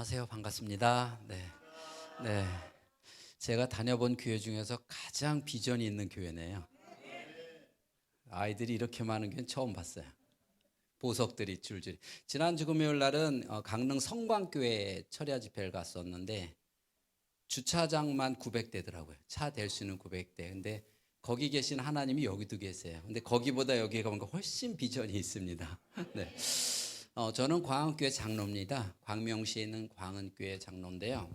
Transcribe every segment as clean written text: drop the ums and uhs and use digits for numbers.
안녕하세요. 반갑습니다. 네. 제가 다녀본 교회 중에서 가장 비전이 있는 교회네요. 아이들이 이렇게 많은 교회는 처음 봤어요. 보석들이 줄줄이. 지난주 금요일 날은 강릉 성광교회 철야 집회를 갔었는데 주차장만 900대더라고요. 차 댈 수 있는 900대. 근데 거기 계신 하나님이 여기도 계세요. 근데 거기보다 여기가 뭔가 훨씬 비전이 있습니다. 네. 저는 광흥교회 장로입니다. 광명시에 있는 광흥교회 장로인데요.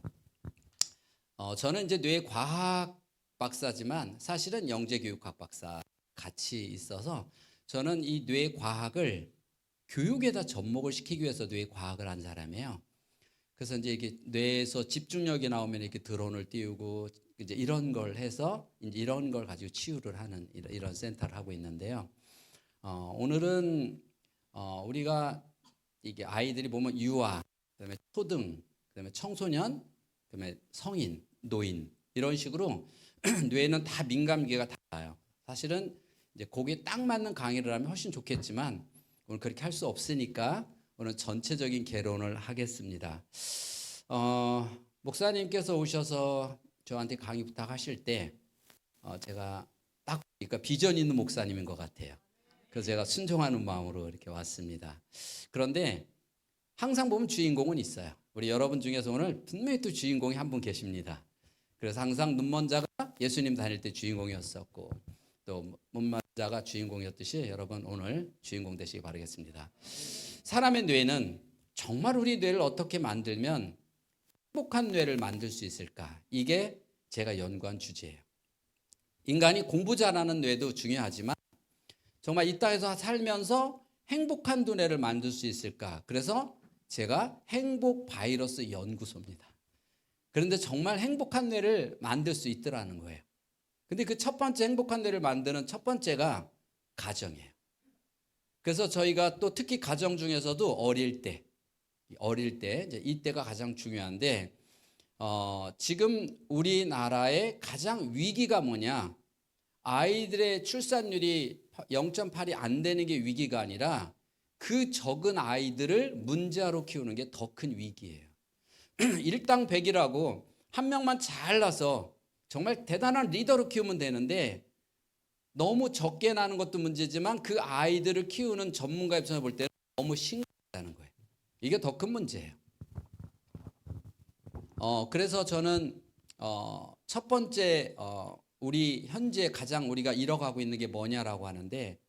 저는 이제 뇌과학 박사지만 사실은 영재교육학 박사 같이 있어서 저는 이 뇌과학을 교육에다 접목을 시키기 위해서 뇌과학을 한 사람이에요. 그래서 이제 이게 뇌에서 집중력이 나오면 이렇게 드론을 띄우고 이제 이런 걸 해서 이제 이런 걸 가지고 치유를 하는 이런 센터를 하고 있는데요. 오늘은 우리가 이게 아이들이 보면 유아, 그다음에 초등, 그다음에 청소년, 그다음에 성인, 노인 이런 식으로 뇌는 다 민감기가 달라요. 사실은 이제 거기에 딱 맞는 강의를 하면 훨씬 좋겠지만 오늘 그렇게 할 수 없으니까 오늘 전체적인 개론을 하겠습니다. 목사님께서 오셔서 저한테 강의 부탁하실 때 제가 딱 그러니까 비전 있는 목사님인 것 같아요. 그래서 제가 순종하는 마음으로 이렇게 왔습니다. 그런데 항상 보면 주인공은 있어요. 우리 여러분 중에서 오늘 분명히 또 주인공이 한 분 계십니다. 그래서 항상 눈먼 자가 예수님 다닐 때 주인공이었었고 또 못만 자가 주인공이었듯이 여러분 오늘 주인공 되시기 바라겠습니다. 사람의 뇌는 정말 우리 뇌를 어떻게 만들면 행복한 뇌를 만들 수 있을까? 이게 제가 연구한 주제예요. 인간이 공부 잘하는 뇌도 중요하지만 정말 이 땅에서 살면서 행복한 두뇌를 만들 수 있을까? 그래서 제가 행복 바이러스 연구소입니다. 그런데 정말 행복한 뇌를 만들 수 있더라는 거예요. 근데 그 첫 번째 행복한 뇌를 만드는 첫 번째가 가정이에요. 그래서 저희가 또 특히 가정 중에서도 어릴 때 이제 이때가 가장 중요한데 지금 우리나라의 가장 위기가 뭐냐? 아이들의 출산율이 0.8이 안 되는 게 위기가 아니라 그 적은 아이들을 문제아로 키우는 게 더 큰 위기예요. 일당백이라고 한 명만 잘나서 정말 대단한 리더로 키우면 되는데 너무 적게 나는 것도 문제지만 그 아이들을 키우는 전문가 입장에서 볼 때는 너무 심각하다는 거예요. 이게 더 큰 문제예요. 그래서 저는 첫 번째 우리 현재 가장 우리가 잃어가고 있는 게 뭐냐라고 하는데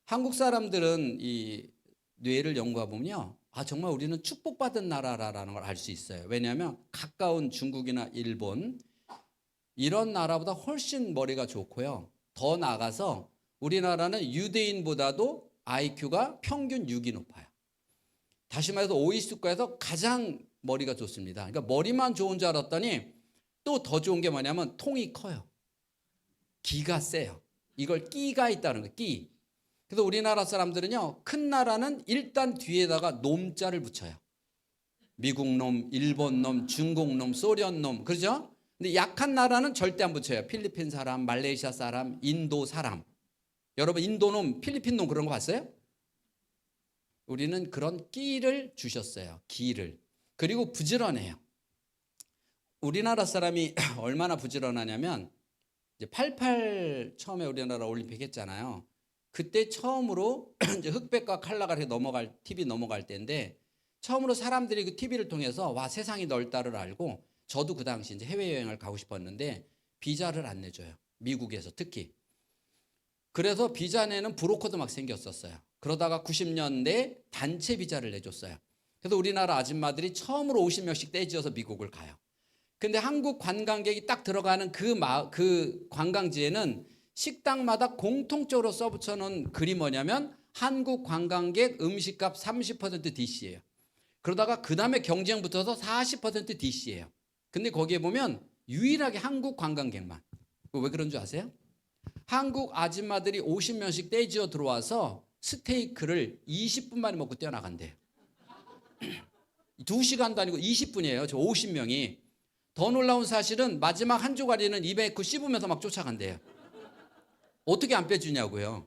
한국 사람들은 이 뇌를 연구해 보면요. 정말 우리는 축복받은 나라라는 걸 알 수 있어요. 왜냐하면 가까운 중국이나 일본 이런 나라보다 훨씬 머리가 좋고요. 더 나아가서 우리나라는 유대인보다도 IQ가 평균 6이 높아요. 다시 말해서 OECD 국가에서 가장 머리가 좋습니다. 그러니까 머리만 좋은 줄 알았더니 또 더 좋은 게 뭐냐면 통이 커요. 기가 세요. 이걸 끼가 있다는 거예요. 끼. 그래서 우리나라 사람들은요. 큰 나라는 일단 뒤에다가 놈자를 붙여요. 미국 놈, 일본 놈, 중국 놈, 소련 놈. 그렇죠? 근데 약한 나라는 절대 안 붙여요. 필리핀 사람, 말레이시아 사람, 인도 사람. 여러분 인도 놈, 필리핀 놈 그런 거 봤어요? 우리는 그런 끼를 주셨어요. 기를. 그리고 부지런해요. 우리나라 사람이 얼마나 부지런하냐면 이제 88 처음에 우리나라 올림픽 했잖아요. 그때 처음으로 이제 흑백과 칼라가 TV 넘어갈 때인데 처음으로 사람들이 그 TV를 통해서 와 세상이 넓다를 알고 저도 그 당시 이제 해외여행을 가고 싶었는데 비자를 안 내줘요. 미국에서 특히. 그래서 비자 내는 브로커도 막 생겼었어요. 그러다가 90년대 단체 비자를 내줬어요. 그래서 우리나라 아줌마들이 처음으로 50명씩 떼지어서 미국을 가요. 근데 한국 관광객이 딱 들어가는 그 관광지에는 식당마다 공통적으로 써붙여 놓은 글이 뭐냐면 한국 관광객 음식값 30% DC예요. 그러다가 그 다음에 경쟁 붙어서 40% DC예요. 근데 거기에 보면 유일하게 한국 관광객만. 왜 그런 줄 아세요? 한국 아줌마들이 50명씩 떼지어 들어와서 스테이크를 20분 만에 먹고 뛰어나간대요. 2시간도 아니고 20분이에요. 저 50명이. 더 놀라운 사실은 마지막 한 조가리는 입에 넣고 씹으면서 막 쫓아간대요. 어떻게 안 빼주냐고요.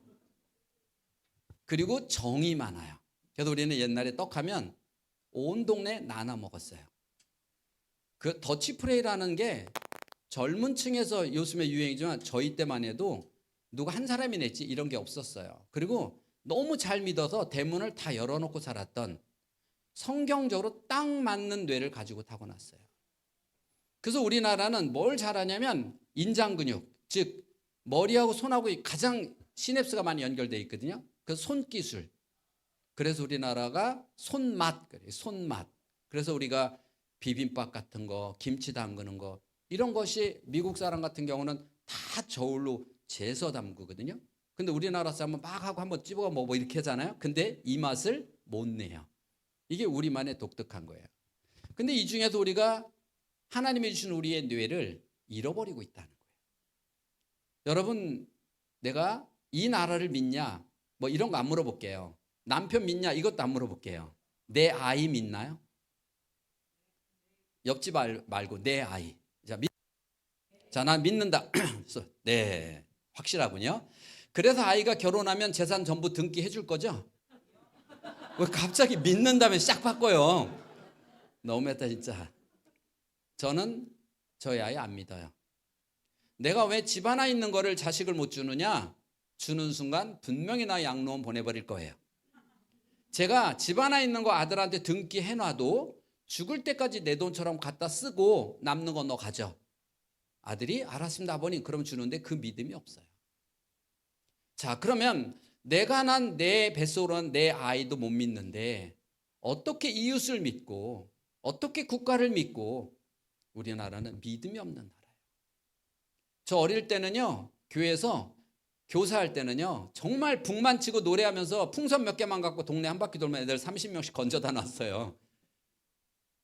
그리고 정이 많아요. 그래서 우리는 옛날에 떡하면 온 동네 나눠 먹었어요. 그 더치프레이라는 게 젊은 층에서 요즘에 유행이지만 저희 때만 해도 누가 한 사람이 냈지 이런 게 없었어요. 그리고 너무 잘 믿어서 대문을 다 열어놓고 살았던 성경적으로 딱 맞는 뇌를 가지고 타고났어요. 그래서 우리나라는 뭘 잘하냐면 인장근육, 즉 머리하고 손하고 가장 시냅스가 많이 연결되어 있거든요. 그 손기술. 그래서 우리나라가 손맛, 손맛. 그래서 우리가 비빔밥 같은 거, 김치 담그는 거 이런 것이 미국 사람 같은 경우는 다 저울로 재서 담그거든요. 근데 우리나라 사람은 막 하고 한번 찝어 먹어 이렇게 하잖아요. 근데 이 맛을 못 내요. 이게 우리만의 독특한 거예요. 근데 이 중에서 우리가 하나님이 주신 우리의 뇌를 잃어버리고 있다는 거예요. 여러분, 내가 이 나라를 믿냐? 뭐 이런 거 안 물어볼게요. 남편 믿냐? 이것도 안 물어볼게요. 내 아이 믿나요? 옆집 말고 내 아이. 자, 난 믿는다. 네, 확실하군요. 그래서 아이가 결혼하면 재산 전부 등기해 줄 거죠? 왜 갑자기 믿는다면 싹 바꿔요? 너무했다 진짜. 저는 저희 아이 안 믿어요. 내가 왜 집 하나 있는 거를 자식을 못 주느냐? 주는 순간 분명히 나 양로원 보내버릴 거예요. 제가 집 하나 있는 거 아들한테 등기해놔도 죽을 때까지 내 돈처럼 갖다 쓰고 남는 건 너 가져. 아들이 알았습니다 아버님 그럼 주는데 그 믿음이 없어요. 자, 그러면 내가 난 내 뱃속으로는 내 아이도 못 믿는데 어떻게 이웃을 믿고 어떻게 국가를 믿고 우리나라는 믿음이 없는 나라예요. 저 어릴 때는요 교회에서 교사할 때는요 정말 북만 치고 노래하면서 풍선 몇 개만 갖고 동네 한 바퀴 돌면 애들 30명씩 건져다 놨어요.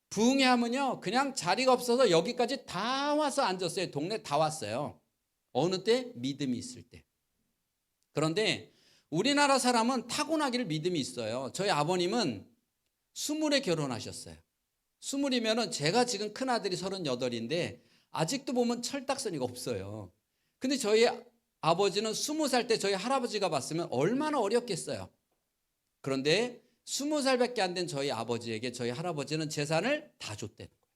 부흥회 하면요 그냥 자리가 없어서 여기까지 다 와서 앉았어요. 동네 다 왔어요. 어느 때? 믿음이 있을 때. 그런데 우리나라 사람은 타고나기를 믿음이 있어요. 저희 아버님은 20에 결혼하셨어요. 20이면은 제가 지금 큰아들이 38인데 아직도 보면 철딱서니가 없어요. 근데 저희 아버지는 20살 때 저희 할아버지가 봤으면 얼마나 어렵겠어요. 그런데 20살밖에 안 된 저희 아버지에게 저희 할아버지는 재산을 다 줬대는 거예요.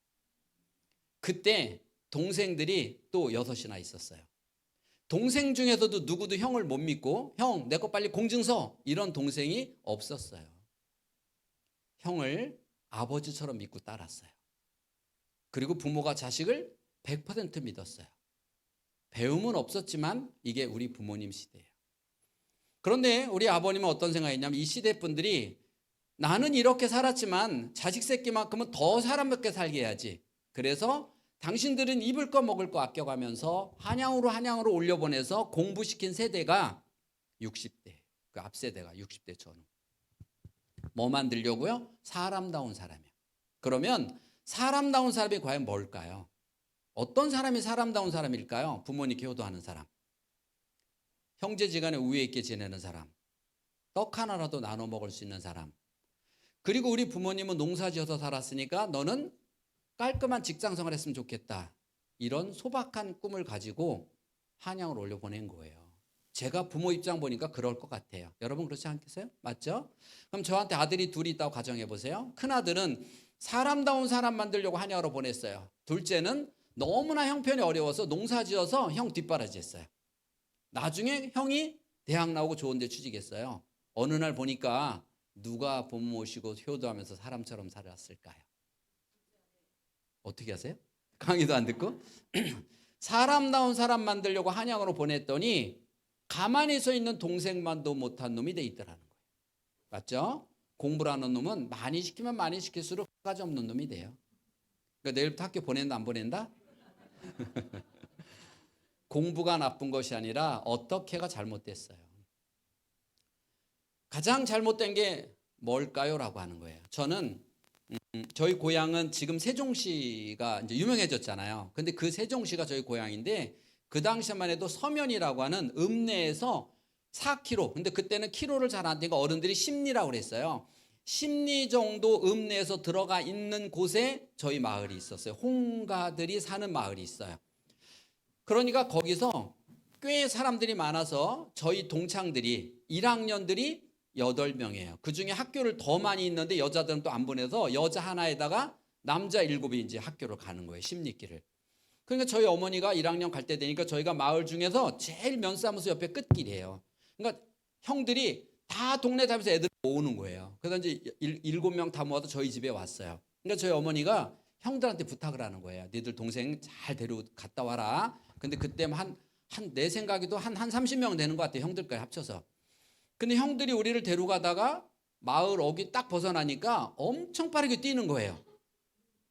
그때 동생들이 또 6이나 있었어요. 동생 중에서도 누구도 형을 못 믿고 형, 내 거 빨리 공증서 이런 동생이 없었어요. 형을 아버지처럼 믿고 따랐어요. 그리고 부모가 자식을 100% 믿었어요. 배움은 없었지만 이게 우리 부모님 시대예요. 그런데 우리 아버님은 어떤 생각이냐면 이 시대 분들이 나는 이렇게 살았지만 자식 새끼만큼은 더 사람답게 살게 해야지. 그래서 당신들은 입을 거 먹을 거 아껴가면서 한양으로 올려보내서 공부시킨 세대가 60대, 그 앞세대가 60대 전후. 뭐 만들려고요? 사람다운 사람이요. 그러면 사람다운 사람이 과연 뭘까요? 어떤 사람이 사람다운 사람일까요? 부모님께 효도하는 사람, 형제지간에 우애 있게 지내는 사람, 떡 하나라도 나눠 먹을 수 있는 사람. 그리고 우리 부모님은 농사지어서 살았으니까 너는 깔끔한 직장생활 했으면 좋겠다. 이런 소박한 꿈을 가지고 한양으로 올려보낸 거예요. 제가 부모 입장 보니까 그럴 것 같아요. 여러분 그렇지 않겠어요? 맞죠? 그럼 저한테 아들이 둘이 있다고 가정해 보세요. 큰아들은 사람다운 사람 만들려고 한양으로 보냈어요. 둘째는 너무나 형편이 어려워서 농사지어서 형 뒷바라지했어요. 나중에 형이 대학 나오고 좋은 데 취직했어요. 어느 날 보니까 누가 부모 모시고 효도하면서 사람처럼 살았을까요? 어떻게 하세요? 강의도 안 듣고? 사람다운 사람 만들려고 한양으로 보냈더니 가만히 서 있는 동생만도 못한 놈이 돼 있더라는 거예요. 맞죠? 공부를 하는 놈은 많이 시키면 많이 시킬수록 가지 없는 놈이 돼요. 그러니까 내일부터 학교 보낸다 안 보낸다? 공부가 나쁜 것이 아니라 어떻게가 잘못됐어요. 가장 잘못된 게 뭘까요? 라고 하는 거예요. 저는 저희 고향은 지금 세종시가 이제 유명해졌잖아요. 근데 그 세종시가 저희 고향인데 그 당시만 해도 서면이라고 하는 읍내에서 4km. 근데 그때는 키로를 잘 안 되니까 어른들이 십리라고 그랬어요. 10리 정도 읍내에서 들어가 있는 곳에 저희 마을이 있었어요. 홍가들이 사는 마을이 있어요. 그러니까 거기서 꽤 사람들이 많아서 저희 동창들이 1학년들이 8명이에요. 그 중에 학교를 더 많이 있는데 여자들은 또 안 보내서 여자 하나에다가 남자 7이 이제 학교를 가는 거예요. 심리길을. 그러니까 저희 어머니가 1학년 갈 때 되니까 저희가 마을 중에서 제일 면사무소 옆에 끝길이에요. 그러니까 형들이 다 동네 다니면서 애들 모으는 거예요. 그래서 이제 7명 다 모아서 저희 집에 왔어요. 그러니까 저희 어머니가 형들한테 부탁을 하는 거예요. 니들 동생 잘 데려갔다 와라. 근데 그때 내 생각에도 한 30명 되는 것 같아요. 형들까지 합쳐서. 근데 형들이 우리를 데려가다가 마을 어귀 딱 벗어나니까 엄청 빠르게 뛰는 거예요.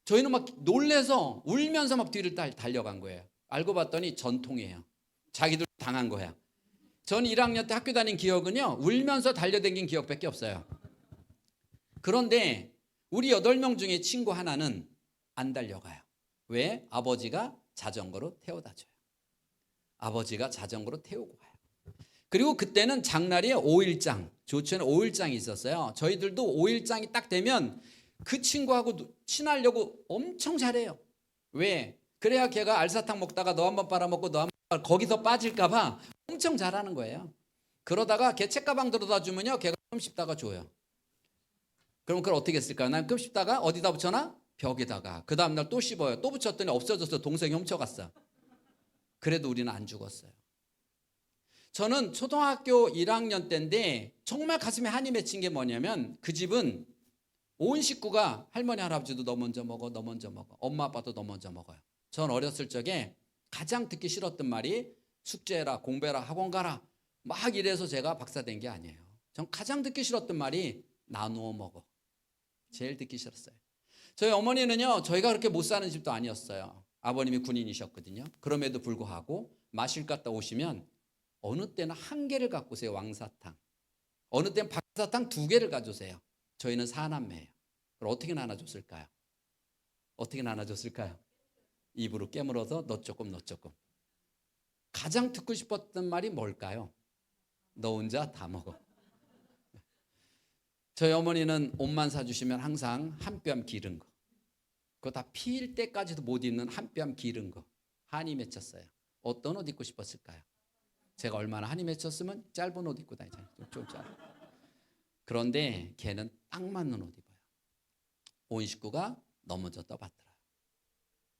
저희는 막 놀래서 울면서 막 뒤를 달려간 거예요. 알고 봤더니 전통이에요. 자기들 당한 거야. 전 1학년 때 학교 다닌 기억은요, 울면서 달려댕긴 기억밖에 없어요. 그런데 우리 8명 중에 친구 하나는 안 달려가요. 왜? 아버지가 자전거로 태워다 줘요. 아버지가 자전거로 태우고 가요. 그리고 그때는 장날이에 5일장, 조천에 5일장이 있었어요. 저희들도 5일장이 딱 되면 그 친구하고 친하려고 엄청 잘해요. 왜? 그래야 걔가 알사탕 먹다가 너 한번 빨아먹고 너 한번 거기서 빠질까 봐 엄청 잘하는 거예요. 그러다가 걔 책가방 들어다 주면요, 걔가 끔 씹다가 줘요. 그럼 그걸 어떻게 했을까요? 난 끔 씹다가 어디다 붙여놔? 벽에다가. 그 다음날 또 씹어요. 또 붙였더니 없어져서 동생이 훔쳐갔어. 그래도 우리는 안 죽었어요. 저는 초등학교 1학년 때인데 정말 가슴에 한이 맺힌 게 뭐냐면, 그 집은 온 식구가 할머니 할아버지도 너 먼저 먹어, 너 먼저 먹어, 엄마 아빠도 너 먼저 먹어요. 전 어렸을 적에 가장 듣기 싫었던 말이 숙제해라, 공부해라, 학원 가라 막 이래서 제가 박사 된 게 아니에요. 전 가장 듣기 싫었던 말이 나누어 먹어. 제일 듣기 싫었어요. 저희 어머니는요, 저희가 그렇게 못 사는 집도 아니었어요. 아버님이 군인이셨거든요. 그럼에도 불구하고 마실 갔다 오시면 어느 때는 1개를 갖고 오세요. 왕사탕. 어느 때는 박사탕 2개를 가져오세요. 저희는 4남매예요. 그럼 어떻게 나눠줬을까요? 어떻게 나눠줬을까요? 입으로 깨물어서 너 조금 너 조금. 가장 듣고 싶었던 말이 뭘까요? 너 혼자 다 먹어. 저희 어머니는 옷만 사주시면 항상 한 뼘 기른 거, 그거 다 필 때까지도 못 입는 한 뼘 기른 거, 한이 맺혔어요. 어떤 옷 입고 싶었을까요? 제가 얼마나 한이 맺혔으면 짧은 옷 입고 다니잖아요. 좀 짧은. 그런데 걔는 딱 맞는 옷 입어요. 온 식구가 넘어져 떠받들어요.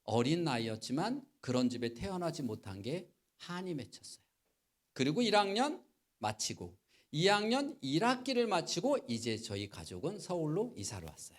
어린 나이였지만 그런 집에 태어나지 못한 게 한이 맺혔어요. 그리고 1학년 마치고 2학년 1학기를 마치고 이제 저희 가족은 서울로 이사를 왔어요.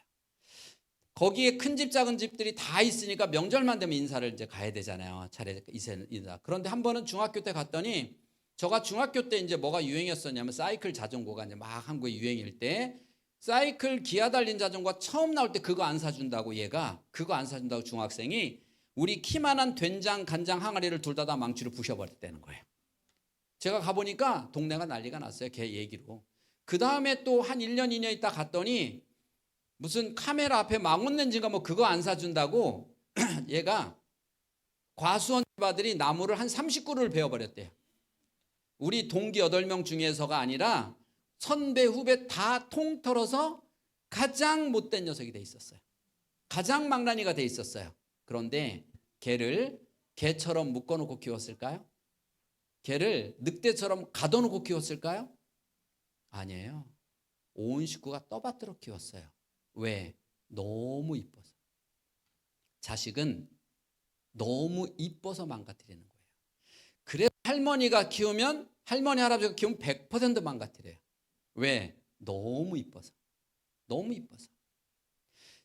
거기에 큰 집 작은 집들이 다 있으니까 명절만 되면 인사를 이제 가야 되잖아요. 차례 인사. 그런데 한 번은 중학교 때 갔더니, 저가 중학교 때 이제 뭐가 유행이었었냐면 사이클 자전거가 이제 막 한국에 유행일 때, 사이클 기아 달린 자전거 처음 나올 때 그거 안 사준다고, 얘가 그거 안 사준다고 중학생이 우리 키만한 된장 간장 항아리를 둘 다 망치로 부셔버렸다는 거예요. 제가 가보니까 동네가 난리가 났어요. 걔 얘기로. 그 다음에 또 한 1년 2년 있다 갔더니 무슨 카메라 앞에 망원 렌즈가 뭐 그거 안 사준다고 얘가 과수원 아들이 나무를 한 30그루를 베어버렸대요. 우리 동기 8명 중에서가 아니라 선배 후배 다 통틀어서 가장 못된 녀석이 돼 있었어요. 가장 망나니가 돼 있었어요. 그런데 걔를 개처럼 묶어놓고 키웠을까요? 걔를 늑대처럼 가둬놓고 키웠을까요? 아니에요. 온 식구가 떠받들어 키웠어요. 왜? 너무 이뻐서. 자식은 너무 이뻐서 망가뜨리는 거예요. 그래서 할머니가 키우면, 할머니 할아버지가 키우면 100% 망가뜨려요. 왜? 너무 이뻐서. 너무 이뻐서.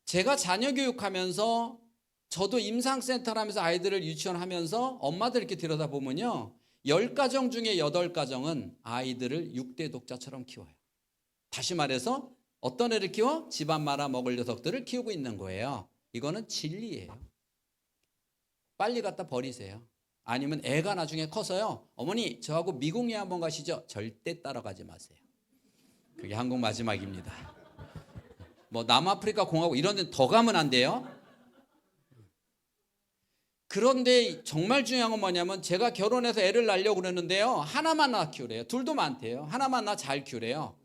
제가 자녀 교육하면서, 저도 임상센터를 하면서 아이들을 유치원하면서 엄마들 이렇게 들여다보면요, 10가정 중에 8가정은 아이들을 6대 독자처럼 키워요. 다시 말해서 어떤 애를 키워? 집안 말아 먹을 녀석들을 키우고 있는 거예요. 이거는 진리예요. 빨리 갖다 버리세요. 아니면 애가 나중에 커서요, 어머니 저하고 미국 여행 한번 가시죠. 절대 따라가지 마세요. 그게 한국 마지막입니다. 뭐 남아프리카 공화국 이런 데는 더 가면 안 돼요. 그런데 정말 중요한 건 뭐냐면, 제가 결혼해서 애를 낳으려고 그러는데요, 하나만 낳아 키우래요. 둘도 많대요. 하나만 낳아 잘 키우래요.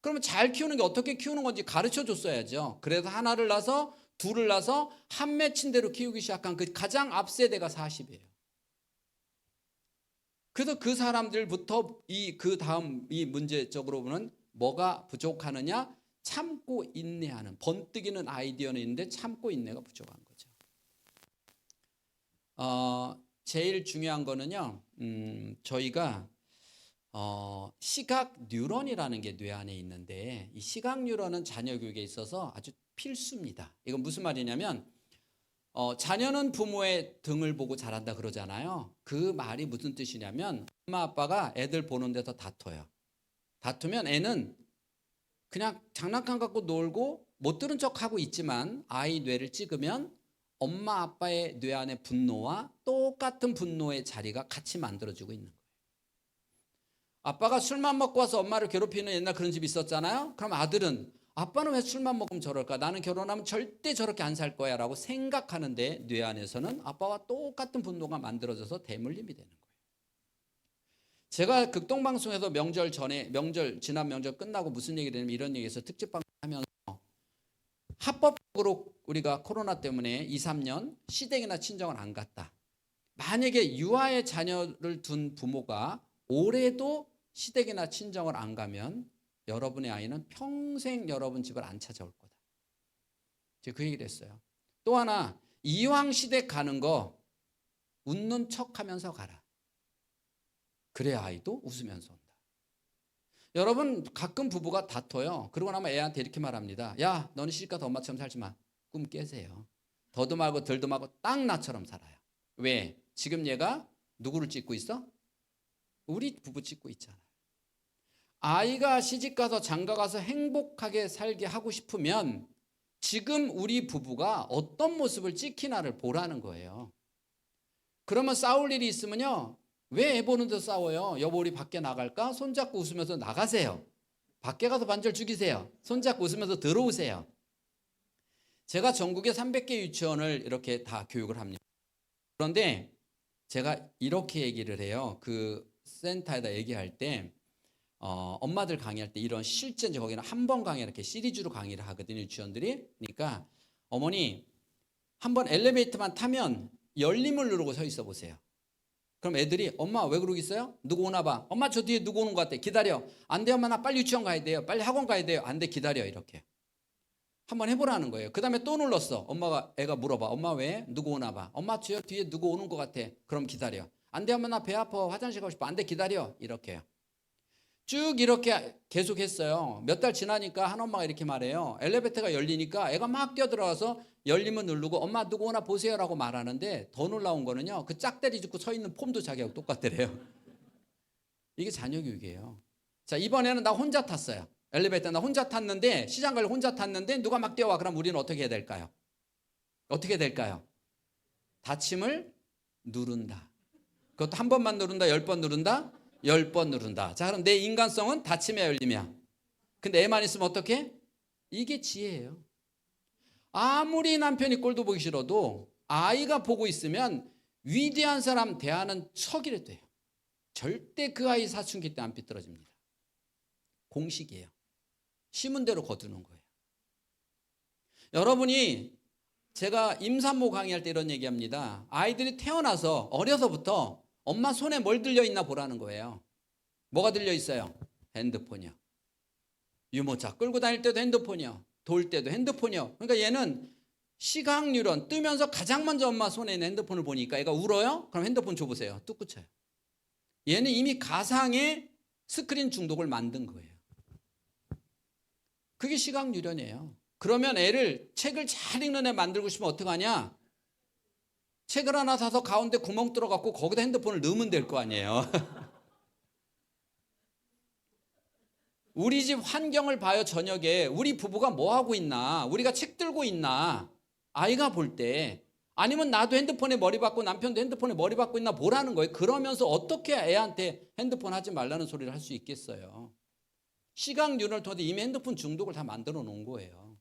그러면 잘 키우는 게 어떻게 키우는 건지 가르쳐 줬어야죠. 그래서 하나를 낳아서 둘을 낳아서 한 맺힌 대로 키우기 시작한 그 가장 앞세대가 40이에요. 그래서 그 사람들부터 그 다음 이 문제적으로 보면 뭐가 부족하느냐? 참고 인내하는, 번뜩이는 아이디어는 있는데 참고 인내가 부족한 거죠. 제일 중요한 거는요, 저희가 시각 뉴런이라는 게 뇌 안에 있는데, 이 시각 뉴런은 자녀 교육에 있어서 아주 필수입니다. 이건 무슨 말이냐면, 자녀는 부모의 등을 보고 자란다 그러잖아요. 그 말이 무슨 뜻이냐면, 엄마 아빠가 애들 보는 데서 다퉈요. 다투면 애는 그냥 장난감 갖고 놀고 못 들은 척하고 있지만, 아이 뇌를 찍으면 엄마 아빠의 뇌 안의 분노와 똑같은 분노의 자리가 같이 만들어지고 있는 거예요. 아빠가 술만 먹고 와서 엄마를 괴롭히는 옛날 그런 집이 있었잖아요. 그럼 아들은 아빠는 왜 술만 먹으면 저럴까? 나는 결혼하면 절대 저렇게 안 살 거야 라고 생각하는데, 뇌 안에서는 아빠와 똑같은 분노가 만들어져서 대물림이 되는 거예요. 제가 극동방송에서 명절 전에, 지난 명절 끝나고 무슨 얘기를 했냐면 이런 얘기해서 특집방송 하면서, 합법적으로 우리가 코로나 때문에 2, 3년 시댁이나 친정을 안 갔다. 만약에 유아의 자녀를 둔 부모가 올해도 시댁이나 친정을 안 가면 여러분의 아이는 평생 여러분 집을 안 찾아올 거다. 제가 그 얘기를 했어요. 또 하나, 이왕 시댁 가는 거 웃는 척하면서 가라. 그래야 아이도 웃으면서 온다. 여러분, 가끔 부부가 다퉈요. 그러고 나면 애한테 이렇게 말합니다. 야, 너는 시집가서 엄마처럼 살지 마. 꿈 깨세요. 더도 말고 덜도 말고 딱 나처럼 살아요. 왜? 지금 얘가 누구를 찍고 있어? 우리 부부 찍고 있잖아요. 아이가 시집가서 장가가서 행복하게 살게 하고 싶으면 지금 우리 부부가 어떤 모습을 찍히나를 보라는 거예요. 그러면 싸울 일이 있으면요, 왜 애 보는 데 싸워요? 여보, 우리 밖에 나갈까? 손잡고 웃으면서 나가세요. 밖에 가서 반절 죽이세요. 손잡고 웃으면서 들어오세요. 제가 전국에 300개 유치원을 이렇게 다 교육을 합니다. 그런데 제가 이렇게 얘기를 해요. 그 센터에다 얘기할 때, 엄마들 강의할 때 이런 실제, 거기는 한 번 강의 이렇게 시리즈로 강의를 하거든요, 유치원들이. 그러니까 어머니, 한 번 엘리베이터만 타면 열림을 누르고 서 있어 보세요. 그럼 애들이 엄마 왜 그러고 있어요? 누구 오나 봐. 엄마 저 뒤에 누구 오는 것 같아. 기다려. 안 돼, 엄마 나 빨리 유치원 가야 돼요. 빨리 학원 가야 돼요. 안 돼, 기다려. 이렇게 한번 해보라는 거예요. 그 다음에 또 눌렀어. 애가 물어봐. 엄마 왜? 누구 오나 봐. 엄마 저 뒤에 누구 오는 것 같아. 그럼 기다려. 안 돼, 엄마 나 배 아파. 화장실 가고 싶어. 안 돼, 기다려. 이렇게요. 쭉 이렇게 계속 했어요. 몇 달 지나니까 한 엄마가 이렇게 말해요. 엘리베이터가 열리니까 애가 막 뛰어들어와서 열리면 누르고 엄마 누구 오나 보세요라고 말하는데, 더 놀라운 거는요, 그 짝대리 짚고 서 있는 폼도 자기하고 똑같더래요. 이게 자녀 교육이에요. 자, 이번에는 나 혼자 탔어요. 엘리베이터 나 혼자 탔는데, 시장 갈 혼자 탔는데 누가 막 뛰어와. 그럼 우리는 어떻게 해야 될까요? 어떻게 될까요? 닫힘을 누른다. 그것도 한 번만 누른다, 10번 누른다, 10번 누른다. 자, 그럼 내 인간성은 닫힘이야, 열림이야? 근데 애만 있으면 어떡해? 이게 지혜예요. 아무리 남편이 꼴도 보기 싫어도 아이가 보고 있으면 위대한 사람 대하는 척이래 돼요. 절대 그 아이 사춘기 때 안 삐뚤어집니다. 공식이에요. 심은 대로 거두는 거예요. 여러분이, 제가 임산모 강의할 때 이런 얘기합니다. 아이들이 태어나서 어려서부터 엄마 손에 뭘 들려있나 보라는 거예요. 뭐가 들려있어요? 핸드폰이요. 유모차 끌고 다닐 때도 핸드폰이요. 돌 때도 핸드폰이요. 그러니까 얘는 시각 뉴런, 뜨면서 가장 먼저 엄마 손에 있는 핸드폰을 보니까 애가 울어요? 그럼 핸드폰 줘보세요. 뚝 그쳐요. 얘는 이미 가상의 스크린 중독을 만든 거예요. 그게 시각 뉴런이에요. 그러면 애를, 책을 잘 읽는 애 만들고 싶으면 어떡하냐? 책을 하나 사서 가운데 구멍 뚫어갖고 거기다 핸드폰을 넣으면 될 거 아니에요. 우리 집 환경을 봐요. 저녁에 우리 부부가 뭐 하고 있나, 우리가 책 들고 있나, 아이가 볼 때. 아니면 나도 핸드폰에 머리 박고 남편도 핸드폰에 머리 박고 있나 보라는 거예요. 그러면서 어떻게 애한테 핸드폰 하지 말라는 소리를 할 수 있겠어요? 시각 뉴런을 통해 이미 핸드폰 중독을 다 만들어 놓은 거예요.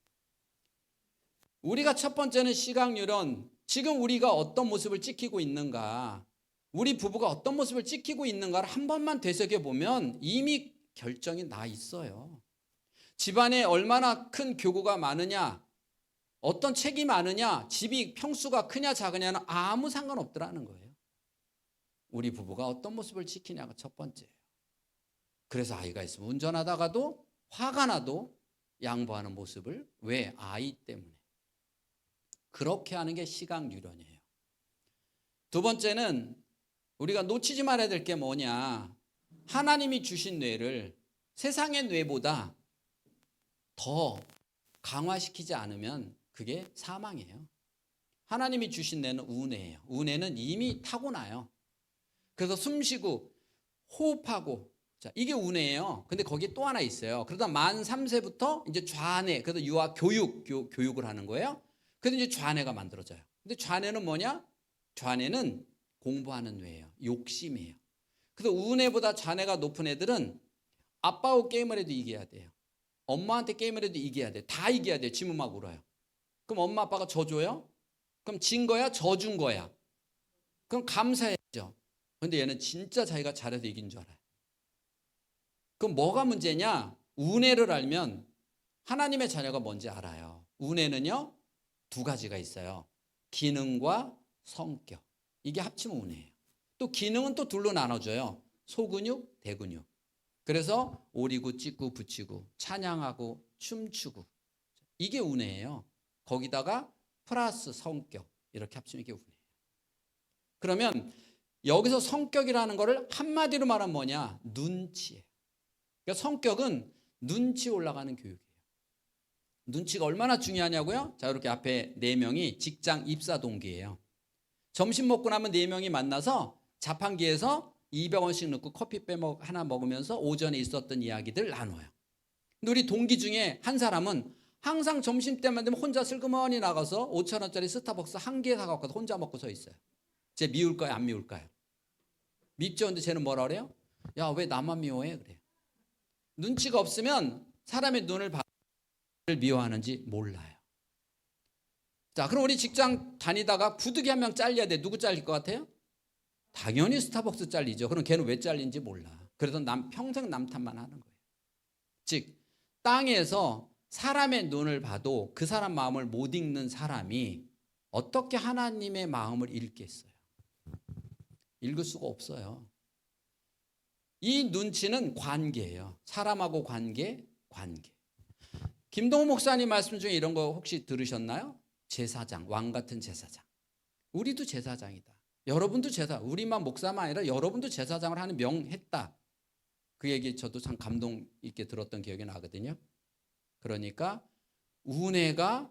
우리가 첫 번째는 시각 뉴런, 지금 우리가 어떤 모습을 찍히고 있는가, 우리 부부가 어떤 모습을 찍히고 있는가를 한 번만 되새겨보면 이미 결정이 나 있어요. 집안에 얼마나 큰 교구가 많으냐, 어떤 책이 많으냐, 집이 평수가 크냐 작으냐는 아무 상관없더라는 거예요. 우리 부부가 어떤 모습을 지키냐가 첫 번째예요. 그래서 아이가 있으면 운전하다가도 화가 나도 양보하는 모습을. 왜? 아이 때문에. 그렇게 하는 게 시각유련이에요. 두 번째는 우리가 놓치지 말아야 될 게 뭐냐. 하나님이 주신 뇌를 세상의 뇌보다 더 강화시키지 않으면 그게 사망이에요. 하나님이 주신 뇌는 우뇌예요. 우뇌는 이미 타고나요. 그래서 숨쉬고 호흡하고, 자, 이게 우뇌예요. 근데 거기에 또 하나 있어요. 그러다 만 3세부터 이제 좌뇌, 그래서 유아 교육을 하는 거예요. 그래서 이제 좌뇌가 만들어져요. 근데 좌뇌는 뭐냐? 좌뇌는 공부하는 뇌예요. 욕심이에요. 그래서 우뇌보다 좌뇌가 높은 애들은 아빠하고 게임을 해도 이겨야 돼요. 엄마한테 게임을 해도 이겨야 돼요. 다 이겨야 돼요. 지문 막 울어요. 그럼 엄마 아빠가 져줘요? 그럼 진 거야? 져준 거야? 그럼 감사해야죠. 근데 얘는 진짜 자기가 잘해서 이긴 줄 알아요. 그럼 뭐가 문제냐? 우뇌를 알면 하나님의 자녀가 뭔지 알아요. 우뇌는요, 두 가지가 있어요. 기능과 성격. 이게 합치면 우뇌예요. 또 기능은 또 둘로 나눠져요. 소근육, 대근육. 그래서 오리고 찢고 붙이고 찬양하고 춤추고, 이게 우뇌예요. 거기다가 플러스 성격, 이렇게 합치면 이게 우뇌예요. 그러면 여기서 성격이라는 거를 한마디로 말하면 뭐냐? 눈치예요. 그러니까 성격은 눈치 올라가는 교육이에요. 눈치가 얼마나 중요하냐고요? 자, 이렇게 앞에 4명이 직장 입사 동기예요. 점심 먹고 나면 4명이 만나서 자판기에서 200원씩 넣고 커피 하나 먹으면서 오전에 있었던 이야기들 나눠요. 근데 우리 동기 중에 한 사람은 항상 점심때만 되면 혼자 슬그머니 나가서 5,000원짜리 스타벅스 한 개 사갖고 혼자 먹고 서 있어요. 쟤 미울까요? 안 미울까요? 밉죠. 근데 쟤는 뭐라 그래요? 야, 왜 나만 미워해? 그래요. 눈치가 없으면 사람의 눈을 미워하는지 몰라요. 자, 그럼 우리 직장 다니다가 부득이 한 명 잘려야 돼. 누구 잘릴 것 같아요? 당연히 스타벅스 잘리죠. 그럼 걔는 왜 잘린지 몰라. 그래서 평생 남탓만 하는 거예요. 즉, 땅에서 사람의 눈을 봐도 그 사람 마음을 못 읽는 사람이 어떻게 하나님의 마음을 읽겠어요? 읽을 수가 없어요. 이 눈치는 관계예요. 사람하고 관계. 김동호 목사님 말씀 중에 이런 거 혹시 들으셨나요? 제사장, 왕 같은 제사장. 우리도 제사장이다. 여러분도 우리만 목사만 아니라 여러분도 제사장을 하는 명했다. 그 얘기 저도 참 감동 있게 들었던 기억이 나거든요. 그러니까 운해가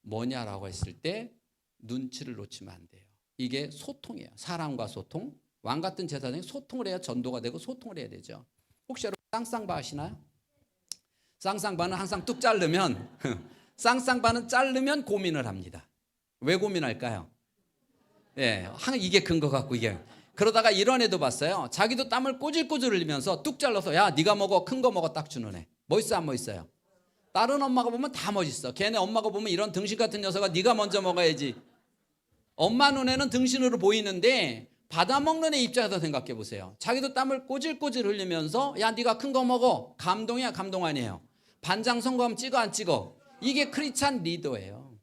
뭐냐라고 했을 때 눈치를 놓치면 안 돼요. 이게 소통이에요. 사람과 소통. 왕 같은 제사장이 소통을 해야 전도가 되고 소통을 해야 되죠. 혹시 여러분 쌍쌍바 아시나요? 쌍쌍바는 항상 뚝 자르면 쌍쌍바는 자르면 고민을 합니다. 왜 고민할까요? 예, 이게 큰 거 같고 이게. 그러다가 이런 애도 봤어요. 자기도 땀을 꼬질꼬질 흘리면서 뚝 잘라서 야 네가 먹어, 큰 거 먹어 딱 주는 애. 멋있어 안 멋있어요? 다른 엄마가 보면 다 멋있어. 걔네 엄마가 보면 이런 등신 같은 녀석아 네가 먼저 먹어야지. 엄마 눈에는 등신으로 보이는데 받아먹는 애 입장에서 생각해 보세요. 자기도 땀을 꼬질꼬질 흘리면서 야 네가 큰 거 먹어. 감동이야 감동 아니에요? 반장 선거하면 찍어 안 찍어? 이게 크리스찬 리더예요.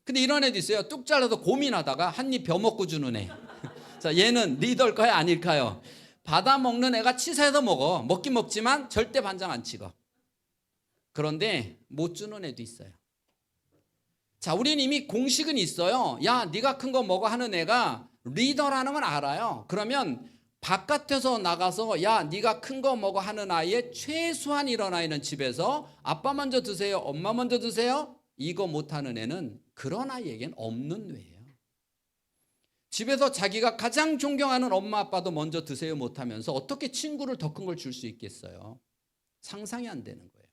근데 이런 애도 있어요. 뚝 잘라서 고민하다가 한 입 벼 먹고 주는 애. 자, 얘는 리더일까요 아닐까요? 받아먹는 애가 치사해서 먹어. 먹긴 먹지만 절대 반장 안 찍어. 그런데 못 주는 애도 있어요. 자, 우리는 이미 공식은 있어요. 야, 네가 큰 거 먹어 하는 애가 리더라는 건 알아요. 그러면 바깥에서 나가서 야, 네가 큰 거 먹어 하는 아이의 최소한 이런 아이는 집에서 아빠 먼저 드세요, 엄마 먼저 드세요. 이거 못하는 애는 그런 아이에겐 없는 뇌예요. 집에서 자기가 가장 존경하는 엄마 아빠도 먼저 드세요 못하면서 어떻게 친구를 더 큰 걸 줄 수 있겠어요? 상상이 안 되는 거예요.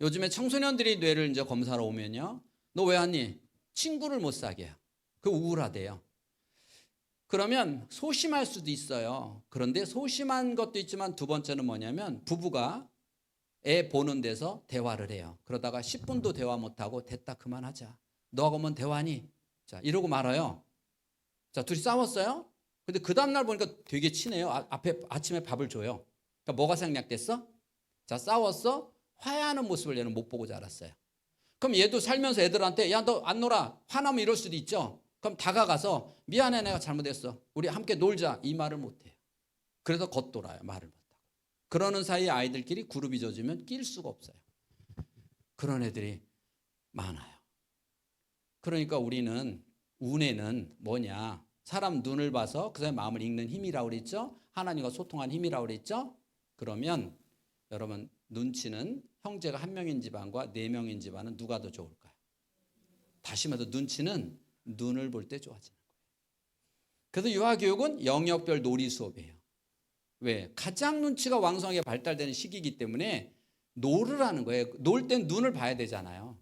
요즘에 청소년들이 뇌를 이제 검사로 오면요, 너 왜 왔니? 친구를 못 사게요. 그 우울하대요. 그러면 소심할 수도 있어요. 그런데 소심한 것도 있지만 두 번째는 뭐냐면 부부가 애 보는 데서 대화를 해요. 그러다가 10분도 대화 못하고 됐다 그만하자. 너하고 뭐 대화니? 자, 이러고 말아요. 자, 둘이 싸웠어요. 근데 그 다음날 보니까 되게 친해요. 앞에 아침에 밥을 줘요. 그러니까 뭐가 생략됐어? 자, 싸웠어. 화해하는 모습을 얘는 못 보고 자랐어요. 그럼 얘도 살면서 애들한테 야, 너 안 놀아. 화나면 이럴 수도 있죠. 그럼 다가가서 미안해 내가 잘못했어. 우리 함께 놀자. 이 말을 못해요. 그래서 겉돌아요. 말을 못하고. 그러는 사이에 아이들끼리 그룹이 젖으면 낄 수가 없어요. 그런 애들이 많아요. 그러니까 우리는 운에는 뭐냐? 사람 눈을 봐서 그 사람의 마음을 읽는 힘이라고 그랬죠? 하나님과 소통한 힘이라고 그랬죠? 그러면 여러분 눈치는 형제가 한 명인 집안과 네 명인 집안은 누가 더 좋을까요? 다시 말해서 눈치는 눈을 볼 때 좋아지는 거예요. 그래서 유아교육은 영역별 놀이 수업이에요. 왜? 가장 눈치가 왕성하게 발달되는 시기이기 때문에 놀으라는 거예요. 놀 땐 눈을 봐야 되잖아요.